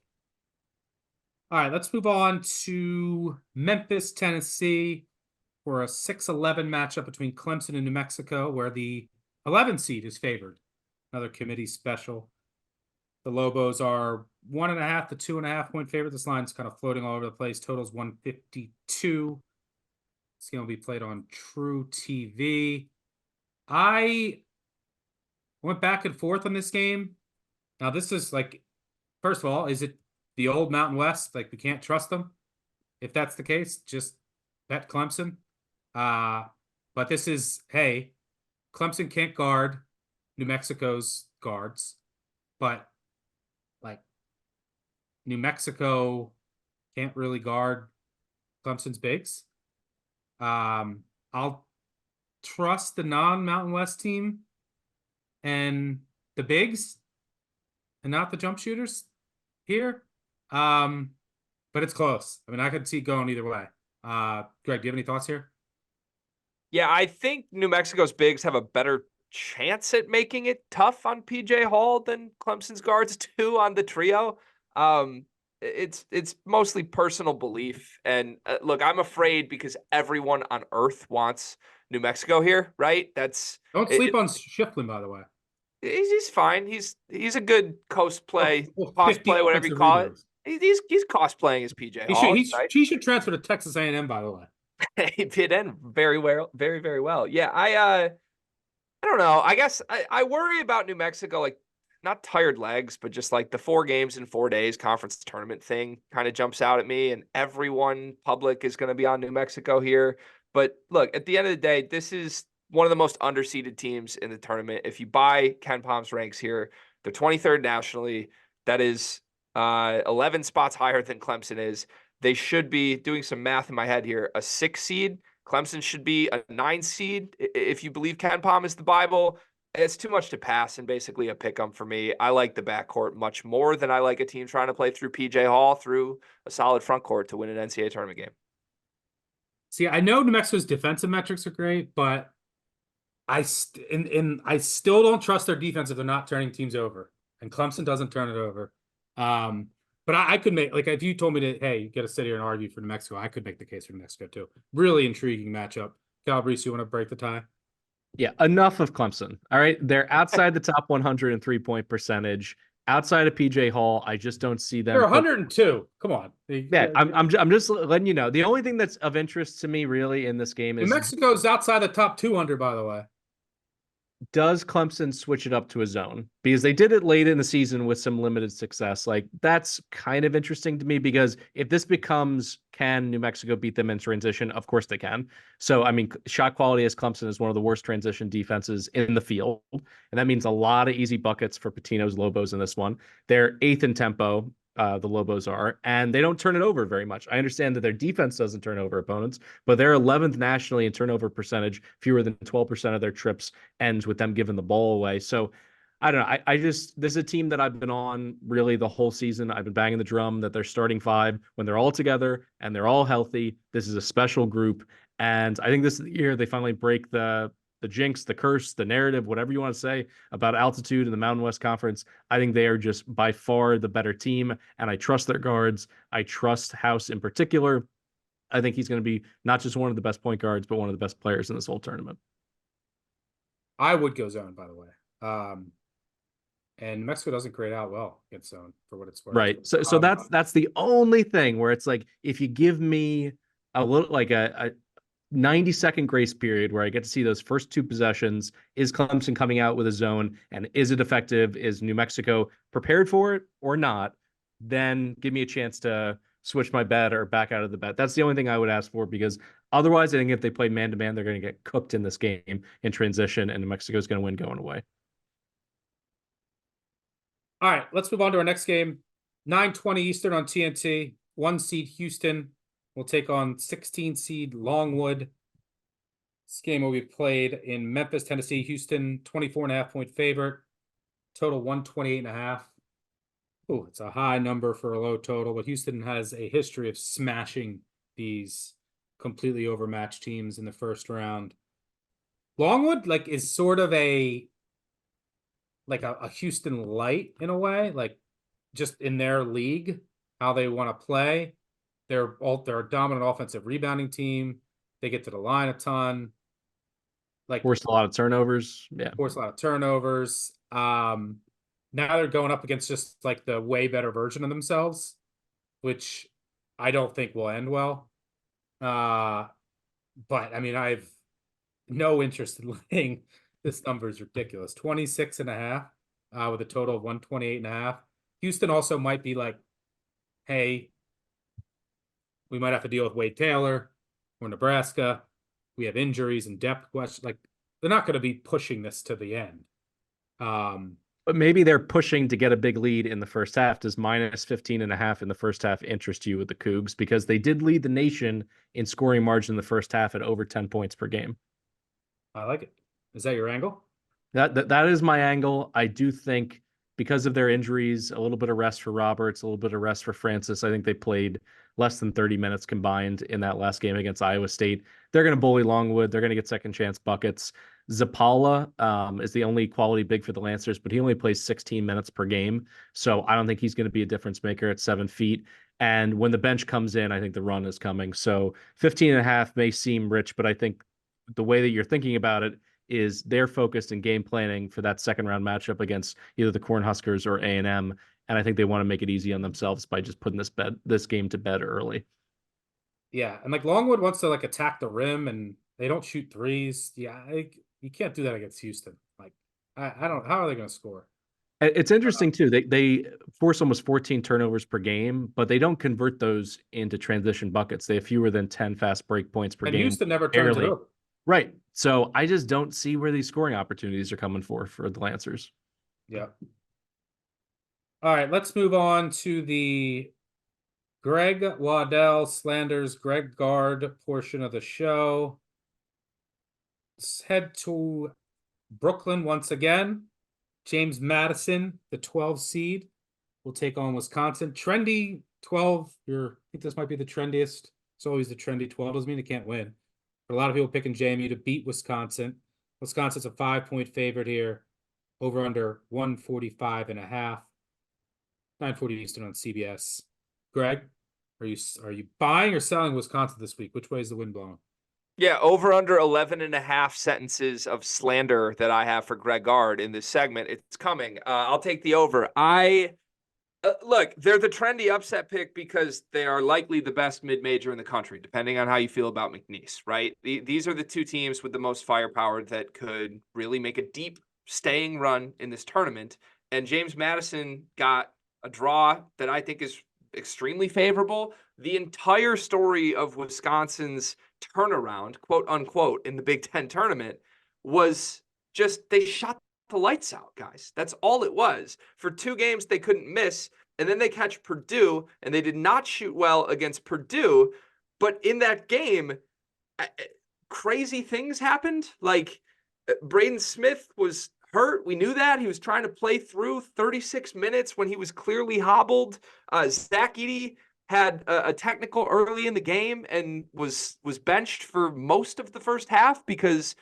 All right, let's move on to Memphis, Tennessee for a 6-11 matchup between Clemson and New Mexico, where the 11 seed is favored. Another committee special. The Lobos are 1.5 to 2.5 point favorite. This line's kind of floating all over the place. Total's 152. This game will be played on True TV. I went back and forth on this game. Now, this is like, first of all, is it the old Mountain West? Like, we can't trust them? If that's the case, just bet Clemson. But this is, hey, Clemson can't guard New Mexico's guards, but like New Mexico can't really guard Clemson's bigs. I'll trust the non-Mountain West team and the bigs and not the jump shooters here. But it's close. I mean, I could see it going either way. Greg, do you have any thoughts here? Yeah, I think New Mexico's bigs have a better chance at making it tough on PJ Hall than Clemson's guards do on the trio. It's mostly personal belief. And look, I'm afraid because everyone on earth wants New Mexico here, right? Don't sleep on Shiflin, by the way. He's fine. He's a good cosplay, Well, cosplay, whatever you call rebounds. it. He's cosplaying as PJ Hall. He should transfer to Texas A&M, by the way. He fit in very well, very, very well. Yeah, I don't know. I guess I worry about New Mexico, like not tired legs, but just like the 4 games in 4 days conference tournament thing kind of jumps out at me, and everyone public is going to be on New Mexico here. But look, at the end of the day, this is one of the most underseeded teams in the tournament. If you buy Ken Palm's ranks here, they're 23rd nationally. That is 11 spots higher than Clemson is. They should be, doing some math in my head here, a 6 seed. Clemson should be a 9 seed. If you believe Ken Palm is the Bible, it's too much to pass and basically a pick 'em for me. I like the backcourt much more than I like a team trying to play through PJ Hall through a solid front court to win an NCAA tournament game. See, I know New Mexico's defensive metrics are great, but I still don't trust their defense if they're not turning teams over. And Clemson doesn't turn it over. But I could make, like, if you told me to, hey, you got to sit here and argue for New Mexico, I could make the case for New Mexico too. Really intriguing matchup. Calabrese, you want to break the tie? Yeah, enough of Clemson. All right. They're outside the top 100 in 3-point percentage. Outside of PJ Hall, I just don't see them. They're 102. Come on. Yeah, I'm just letting you know. The only thing that's of interest to me really in this game is New Mexico's outside the top 200, by the way. Does Clemson switch it up to a zone? Because they did it late in the season with some limited success. Like, that's kind of interesting to me, because if this becomes, can New Mexico beat them in transition? Of course they can. So, I mean, shot quality as Clemson is one of the worst transition defenses in the field. And that means a lot of easy buckets for Patino's Lobos in this one. They're 8th in tempo. The Lobos are, and they don't turn it over very much. I understand that their defense doesn't turn over opponents, but they're 11th nationally in turnover percentage. Fewer than 12% of their trips ends with them giving the ball away. So I don't know. I just, this is a team that I've been on really the whole season. I've been banging the drum that they're starting 5 when they're all together and they're all healthy. This is a special group. And I think this is the year they finally break the jinx, the curse, the narrative, whatever you want to say about altitude in the Mountain West Conference. I think they are just by far the better team, and I trust their guards. I trust House in particular. I think he's going to be not just one of the best point guards, but one of the best players in this whole tournament. I would go zone, by the way. And Mexico doesn't grade out well against zone, for what it's worth. Right. So that's the only thing where it's like, if you give me a little, like 90-second grace period where I get to see those first two possessions. Is Clemson coming out with a zone, and is it effective? Is New Mexico prepared for it or not? Then give me a chance to switch my bet or back out of the bet. That's the only thing I would ask for, because otherwise I think if they play man-to-man, they're going to get cooked in this game in transition, and New Mexico is going to win going away. All right, let's move on to our next game. 9:20 Eastern on TNT. 1 seed Houston will take on 16 seed Longwood. This game will be played in Memphis, Tennessee. Houston, 24.5 point favorite. Total 128.5. Oh, it's a high number for a low total, but Houston has a history of smashing these completely overmatched teams in the first round. Longwood, like, is sort of a Houston light in a way, like just in their league, how they want to play. They're a dominant offensive rebounding team. They get to the line a ton. Like, Force a lot of turnovers. Yeah. Force a lot of turnovers. Now they're going up against just like the way better version of themselves, which I don't think will end well. But I mean, I've no interest in laying. This number is ridiculous. 26.5 with a total of 128.5. Houston also might be like, hey, we might have to deal with Wade Taylor or Nebraska. We have injuries and depth questions. Like, they're not going to be pushing this to the end. But maybe they're pushing to get a big lead in the first half. Does minus 15.5 in the first half interest you with the Cougs? Because they did lead the nation in scoring margin in the first half at over 10 points per game. I like it. Is that your angle? That is my angle. I do think because of their injuries, a little bit of rest for Roberts, a little bit of rest for Francis. I think they played less than 30 minutes combined in that last game against Iowa State. They're going to bully Longwood. They're going to get second chance buckets. Zapala is the only quality big for the Lancers, but he only plays 16 minutes per game. So I don't think he's going to be a difference maker at 7 feet. And when the bench comes in, I think the run is coming. So 15.5 may seem rich, but I think the way that you're thinking about it is they're focused in game planning for that second round matchup against either the Cornhuskers or A&M. And I think they want to make it easy on themselves by just putting this game to bed early. Yeah. And like Longwood wants to like attack the rim and they don't shoot threes. Yeah. You can't do that against Houston. Like, I don't, how are they going to score? It's interesting too. They force almost 14 turnovers per game, but they don't convert those into transition buckets. They have fewer than 10 fast break points per And game. Houston never turns it over. Right. So I just don't see where these scoring opportunities are coming for the Lancers. Yeah. All right, let's move on to the Greg Waddell slanders Greg Gard portion of the show. Let's head to Brooklyn once again. James Madison, the 12 seed, will take on Wisconsin. Trendy 12. I think this might be the trendiest. It's always the trendy 12. Doesn't mean they can't win. But a lot of people picking JMU to beat Wisconsin. Wisconsin's a 5-point favorite here. Over under 145.5. 9:40 Eastern on CBS. Greg, are you buying or selling Wisconsin this week? Which way is the wind blowing? Yeah, over under 11.5 sentences of slander that I have for Greg Gard in this segment. It's coming. I'll take the over. Look, they're the trendy upset pick because they are likely the best mid-major in the country, depending on how you feel about McNeese, right? These are the two teams with the most firepower that could really make a deep staying run in this tournament. And James Madison got a draw that I think is extremely favorable. The entire story of Wisconsin's turnaround, quote unquote, in the Big Ten tournament was just they shot the lights out, guys. That's all it was. For 2 games, they couldn't miss, and then they catch Purdue, and they did not shoot well against Purdue. But in that game, crazy things happened. Like, Braden Smith was hurt. We knew that. He was trying to play through 36 minutes when he was clearly hobbled. Zach Edey had a technical early in the game and was benched for most of the first half because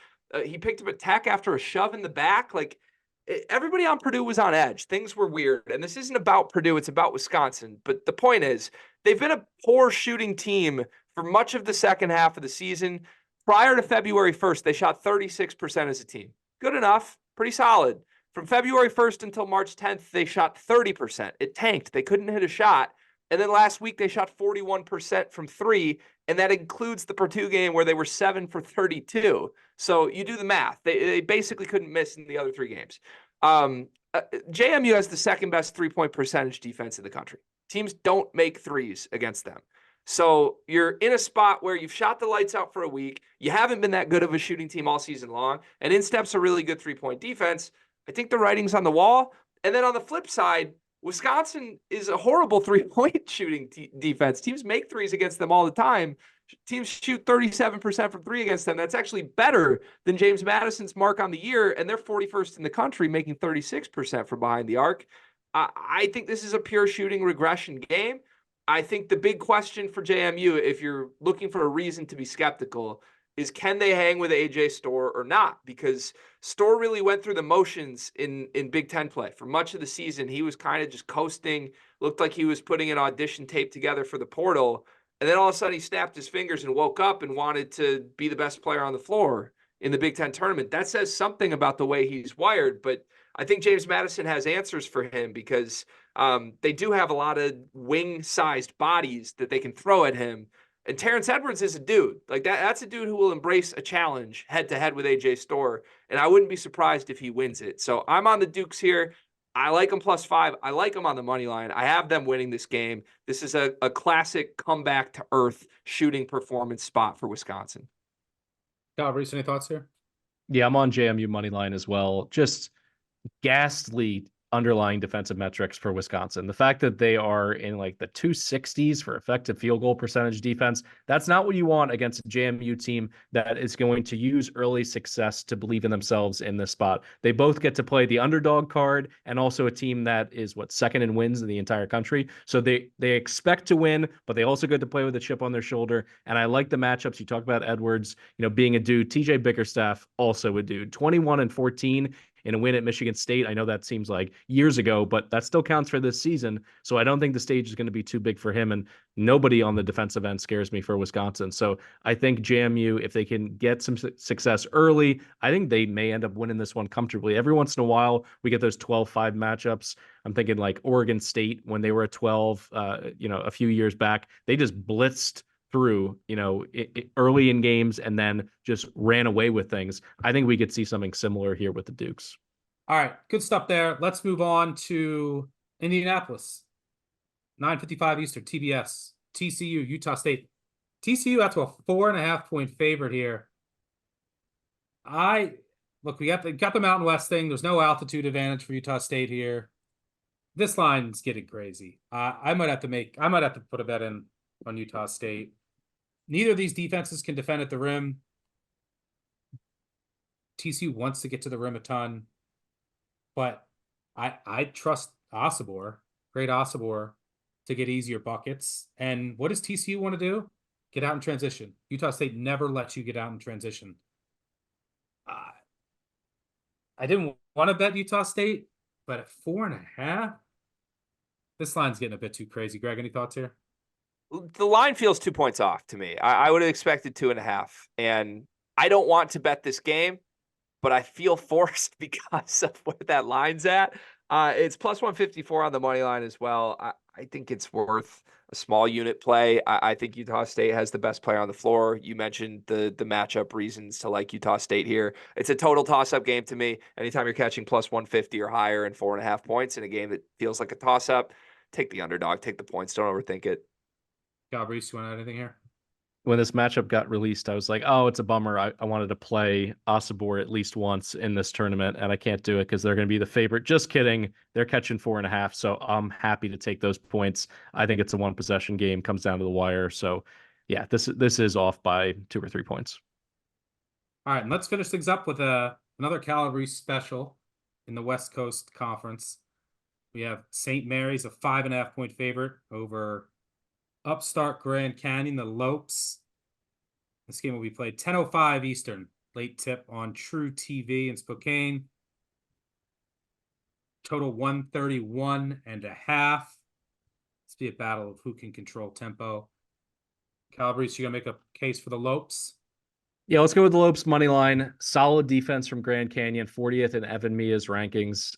he picked up a tech after a shove in the back. Like, everybody on Purdue was on edge. Things were weird. And this isn't about Purdue. It's about Wisconsin. But the point is, they've been a poor shooting team for much of the second half of the season. Prior to February 1st, they shot 36% as a team. Good enough. Pretty solid. From February 1st until March 10th, they shot 30%. It tanked. They couldn't hit a shot. And then last week, they shot 41% from 3 And that includes the Purdue game where they were 7 for 32. So you do the math. They basically couldn't miss in the other 3 games. JMU has the second best 3-point percentage defense in the country. Teams don't make threes against them. So you're in a spot where you've shot the lights out for a week. You haven't been that good of a shooting team all season long. And in steps a really good 3-point defense. I think the writing's on the wall. And then on the flip side, Wisconsin is a horrible 3-point shooting defense. Teams make threes against them all the time. Teams shoot 37% from 3 against them. That's actually better than James Madison's mark on the year, and they're 41st in the country, making 36% from behind the arc. I think this is a pure shooting regression game. I think the big question for JMU, if you're looking for a reason to be skeptical, is can they hang with AJ Storr or not? Because Storr really went through the motions in Big Ten play. For much of the season, he was kind of just coasting, looked like he was putting an audition tape together for the portal. And then all of a sudden he snapped his fingers and woke up and wanted to be the best player on the floor in the Big Ten tournament. That says something about the way he's wired. But I think James Madison has answers for him because they do have a lot of wing-sized bodies that they can throw at him. And Terrence Edwards is a dude. Like that's a dude who will embrace a challenge head-to-head with AJ Storr. And I wouldn't be surprised if he wins it. So I'm on the Dukes here. I like them +5. I like them on the money line. I have them winning this game. This is a classic comeback to earth shooting performance spot for Wisconsin. Reese, any thoughts here? Yeah, I'm on JMU money line as well. Just ghastly underlying defensive metrics for Wisconsin. The fact that they are in like the 260s for effective field goal percentage defense, that's not what you want against a JMU team that is going to use early success to believe in themselves in this spot. They both get to play the underdog card and also a team that is second in wins in the entire country. So they expect to win, but they also get to play with a chip on their shoulder. And I like the matchups. You talk about Edwards, being a dude. TJ Bickerstaff, also a dude. 21-14 in a win at Michigan State. I know that seems like years ago, but that still counts for this season. So I don't think the stage is going to be too big for him. And nobody on the defensive end scares me for Wisconsin. So I think JMU, if they can get some success early, I think they may end up winning this one comfortably. Every once in a while, we get those 12-5 matchups. I'm thinking like Oregon State when they were at 12, a few years back, they just blitzed through, early in games and then just ran away with things. I think we could see something similar here with the Dukes. All right, good stuff there. Let's move on to Indianapolis. 9:55 Eastern, TBS, TCU, Utah State. TCU out to a 4.5-point favorite here. We got the Mountain West thing. There's no altitude advantage for Utah State here. This line's getting crazy. I might have to put a bet in on Utah State. Neither of these defenses can defend at the rim. TCU wants to get to the rim a ton, but I trust great Osibor, to get easier buckets. And what does TCU want to do? Get out in transition. Utah State never lets you get out in transition. I didn't want to bet Utah State, but at 4.5, this line's getting a bit too crazy. Greg, any thoughts here? The line feels 2 points off to me. I would have expected 2.5. And I don't want to bet this game, but I feel forced because of where that line's at. It's +154 on the money line as well. I think it's worth a small unit play. I think Utah State has the best player on the floor. You mentioned the matchup reasons to like Utah State here. It's a total toss-up game to me. Anytime you're catching +150 or higher and 4.5 points in a game that feels like a toss-up, take the underdog, take the points. Don't overthink it. Reese, you want to add anything here? When this matchup got released, I was like, oh, it's a bummer. I wanted to play Osibor at least once in this tournament, and I can't do it because they're going to be the favorite. Just kidding. They're catching 4.5, so I'm happy to take those points. I think it's a one-possession game, comes down to the wire. So, yeah, this is off by 2 or 3 points. All right, and let's finish things up with another Calabrese special in the West Coast Conference. We have St. Mary's, a 5.5-point favorite over upstart Grand Canyon, the Lopes. This game will be played 10:05 Eastern. Late tip on True TV in Spokane. Total 131.5. This be a battle of who can control tempo. Calabrese, you gonna make a case for the Lopes? Yeah, let's go with the Lopes money line. Solid defense from Grand Canyon, 40th in Evan Mia's rankings.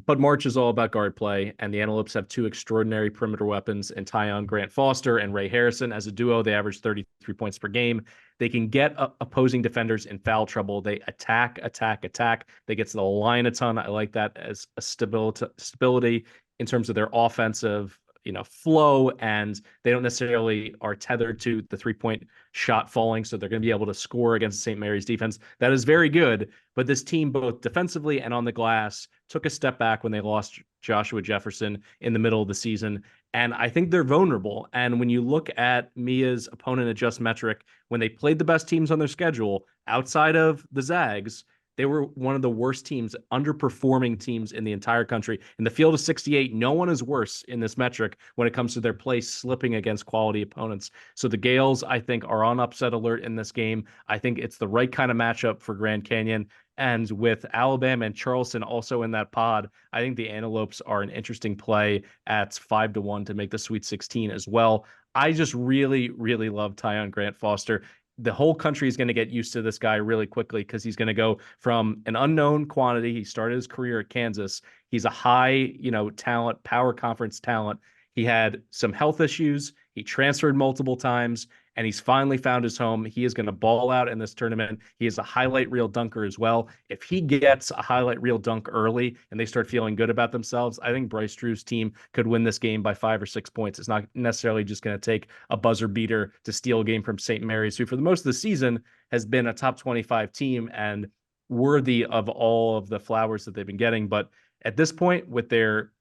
But March is all about guard play, and the Antelopes have two extraordinary perimeter weapons in Tyon Grant Foster and Ray Harrison. As a duo, they average 33 points per game. They can get opposing defenders in foul trouble. They attack, attack, attack. They get to the line a ton. I like that as a stability in terms of their offensive, flow, and they don't necessarily are tethered to the 3-point shot falling, so they're going to be able to score against St. Mary's defense. That is very good, but this team, both defensively and on the glass, took a step back when they lost Joshua Jefferson in the middle of the season, and I think they're vulnerable. And when you look at Mia's opponent adjust metric, when they played the best teams on their schedule outside of the Zags, they were one of the worst teams, underperforming teams in the entire country. In the field of 68, no one is worse in this metric when it comes to their play slipping against quality opponents. So the Gales, I think, are on upset alert in this game. I think it's the right kind of matchup for Grand Canyon. And with Alabama and Charleston also in that pod, I think the Antelopes are an interesting play at 5-1 to make the Sweet 16 as well. I just really, really love Tyon Grant Foster. The whole country is going to get used to this guy really quickly because he's going to go from an unknown quantity. He started his career at Kansas. He's a high, talent, power conference talent. He had some health issues. He transferred multiple times, and he's finally found his home. He is going to ball out in this tournament. He is a highlight reel dunker as well. If he gets a highlight reel dunk early and they start feeling good about themselves, I think Bryce Drew's team could win this game by 5 or 6 points. It's not necessarily just going to take a buzzer beater to steal a game from St. Mary's, who for the most of the season has been a top 25 team and worthy of all of the flowers that they've been getting. But at this point, with their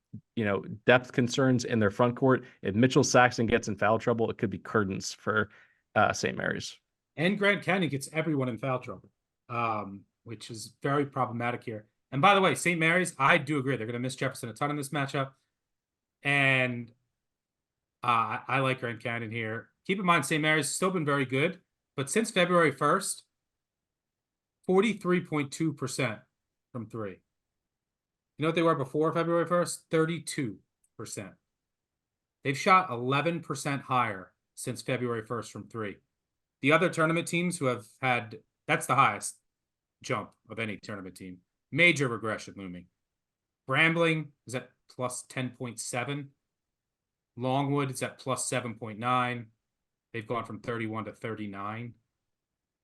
depth concerns in their front court, if Mitchell Saxon gets in foul trouble, it could be curtains for St. Mary's. And Grand Canyon gets everyone in foul trouble, which is very problematic here. And by the way, St. Mary's, I do agree. They're going to miss Jefferson a ton in this matchup. And I like Grand Canyon here. Keep in mind, St. Mary's still been very good. But since February 1st, 43.2% from three. You know what they were before February 1st? 32%. They've shot 11% higher since February 1st from three. The other tournament teams who have had, that's the highest jump of any tournament team. Major regression looming. Grambling is at plus 10.7. Longwood is at plus 7.9. They've gone from 31 to 39.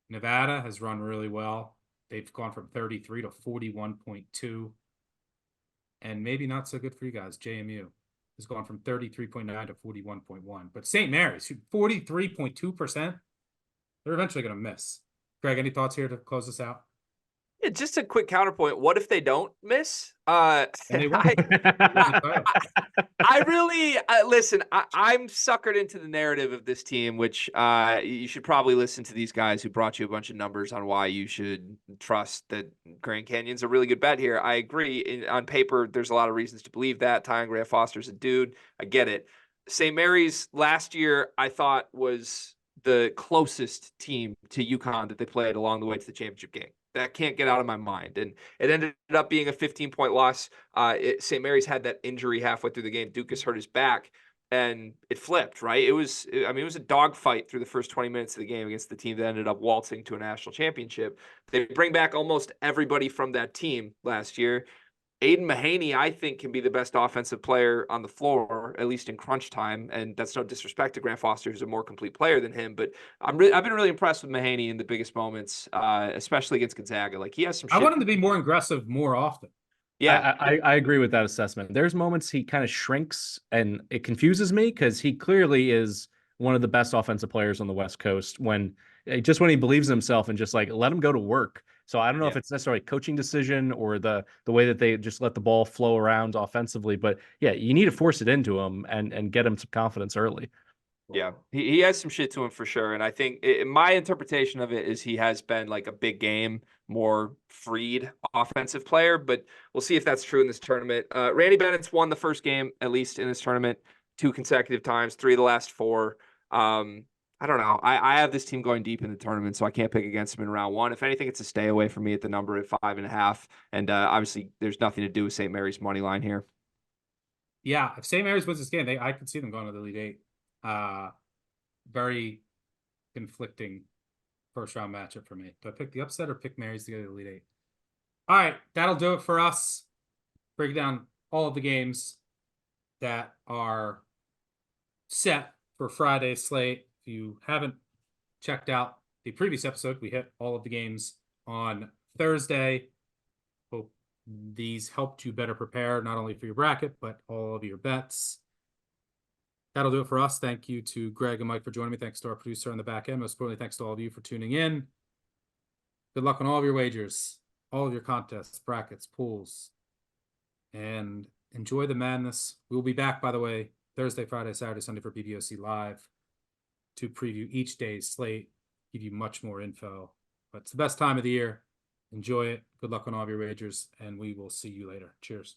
Nevada has run really well. They've gone from 33 to 41.2. And maybe not so good for you guys, JMU has gone from 33.9 to 41.1. But St. Mary's, 43.2%, they're eventually going to miss. Greg, any thoughts here to close this out? Yeah, just a quick counterpoint. What if they don't miss? And they won't. I really listen. I'm suckered into the narrative of this team, which you should probably listen to these guys who brought you a bunch of numbers on why you should trust that Grand Canyon's a really good bet here. I agree. On paper, there's a lot of reasons to believe that. Tyon Grant Foster's a dude. I get it. St. Mary's last year, I thought, was the closest team to UConn that they played along the way to the championship game. That can't get out of my mind. And it ended up being a 15-point loss. St. Mary's had that injury halfway through the game. Dukas hurt his back, and it flipped, right? It was a dogfight through the first 20 minutes of the game against the team that ended up waltzing to a national championship. They bring back almost everybody from that team last year. Aiden Mahaney, I think, can be the best offensive player on the floor, at least in crunch time. And that's no disrespect to Grant Foster, who's a more complete player than him. But I've been really impressed with Mahaney in the biggest moments, especially against Gonzaga. Like, he has some shit. I want him to be more aggressive more often. Yeah, I agree with that assessment. There's moments he kind of shrinks, and it confuses me because he clearly is one of the best offensive players on the West Coast when he believes in himself and just like let him go to work. So I don't know if it's necessarily a coaching decision or the way that they just let the ball flow around offensively, but yeah, you need to force it into him and get him some confidence early. Yeah, he has some shit to him for sure. And I think my interpretation of it is he has been like a big game, more freed offensive player, but we'll see if that's true in this tournament. Randy Bennett's won the first game, at least in this tournament, 2 consecutive times, 3 of the last 4. I don't know. I have this team going deep in the tournament, so I can't pick against them in round 1. If anything, it's a stay away for me at the number at 5.5. And obviously, there's nothing to do with St. Mary's money line here. Yeah, if St. Mary's wins this game, I could see them going to the Elite 8. Very conflicting first round matchup for me. Do I pick the upset or pick Mary's to get the Elite Eight? All right, that'll do it for us. Break down all of the games that are set for Friday's slate. If you haven't checked out the previous episode, we hit all of the games on Thursday. Hope these helped you better prepare, not only for your bracket, but all of your bets. That'll do it for us. Thank you to Greg and Mike for joining me. Thanks to our producer on the back end. Most importantly, thanks to all of you for tuning in. Good luck on all of your wagers, all of your contests, brackets, pools, and enjoy the madness. We'll be back, by the way, Thursday, Friday, Saturday, Sunday for BBOC Live to preview each day's slate, give you much more info. But it's the best time of the year. Enjoy it. Good luck on all of your wagers, and we will see you later. Cheers.